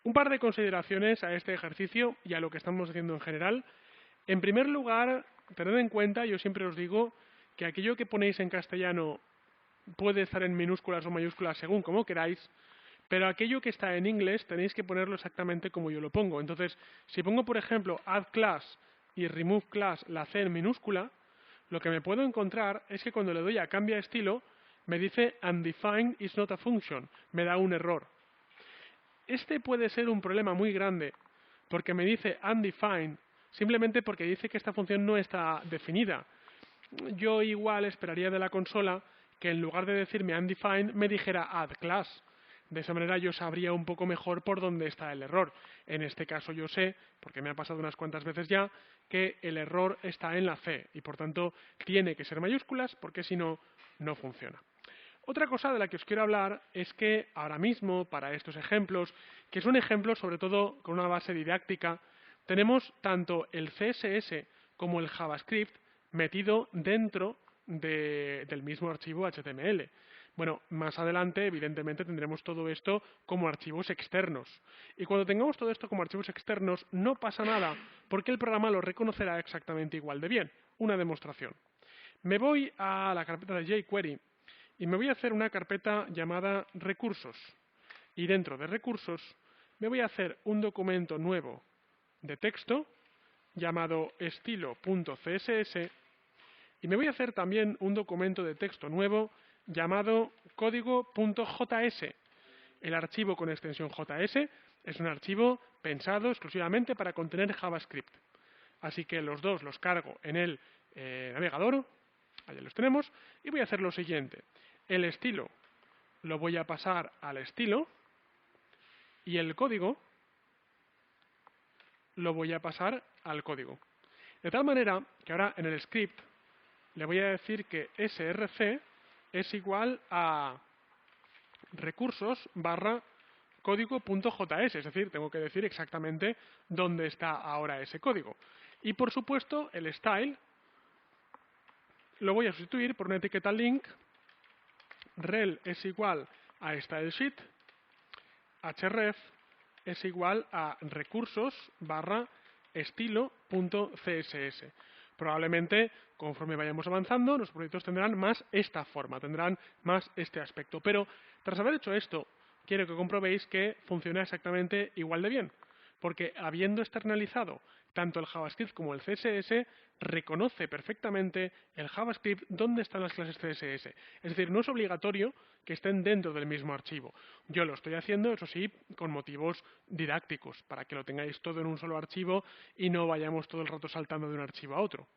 Un par de consideraciones a este ejercicio y a lo que estamos haciendo en general. En primer lugar, tened en cuenta, yo siempre os digo, que aquello que ponéis en castellano puede estar en minúsculas o mayúsculas según como queráis, pero aquello que está en inglés tenéis que ponerlo exactamente como yo lo pongo. Entonces, si pongo, por ejemplo, addClass y removeClass la C en minúscula, lo que me puedo encontrar es que cuando le doy a cambia estilo, me dice undefined is not a function, me da un error. Este puede ser un problema muy grande, porque me dice undefined, simplemente porque dice que esta función no está definida. Yo igual esperaría de la consola que en lugar de decirme undefined me dijera add class. De esa manera yo sabría un poco mejor por dónde está el error. En este caso yo sé, porque me ha pasado unas cuantas veces ya, que el error está en la C y por tanto tiene que ser mayúsculas porque si no, no funciona. Otra cosa de la que os quiero hablar es que ahora mismo, para estos ejemplos, que son ejemplos sobre todo con una base didáctica, tenemos tanto el CSS como el JavaScript metido dentro del mismo archivo HTML. Bueno, más adelante, evidentemente, tendremos todo esto como archivos externos. Y cuando tengamos todo esto como archivos externos, no pasa nada, porque el programa lo reconocerá exactamente igual de bien. Una demostración. Me voy a la carpeta de jQuery y me voy a hacer una carpeta llamada recursos. Y dentro de recursos me voy a hacer un documento nuevo de texto llamado estilo.css y me voy a hacer también un documento de texto nuevo llamado código.js. El archivo con extensión JS es un archivo pensado exclusivamente para contener JavaScript. Así que los dos los cargo en el navegador, allí los tenemos, y voy a hacer lo siguiente. El estilo lo voy a pasar al estilo y el código lo voy a pasar al código. De tal manera que ahora en el script le voy a decir que src es igual a recursos barra código.js, es decir, tengo que decir exactamente dónde está ahora ese código. Y por supuesto el style lo voy a sustituir por una etiqueta link, rel es igual a stylesheet, href es igual a recursos barra estilo.css. Probablemente, conforme vayamos avanzando, los proyectos tendrán más esta forma, tendrán más este aspecto. Pero, tras haber hecho esto, quiero que comprobéis que funciona exactamente igual de bien. Porque habiendo externalizado tanto el JavaScript como el CSS, reconoce perfectamente el JavaScript dónde están las clases CSS. Es decir, no es obligatorio que estén dentro del mismo archivo. Yo lo estoy haciendo, eso sí, con motivos didácticos, para que lo tengáis todo en un solo archivo y no vayamos todo el rato saltando de un archivo a otro.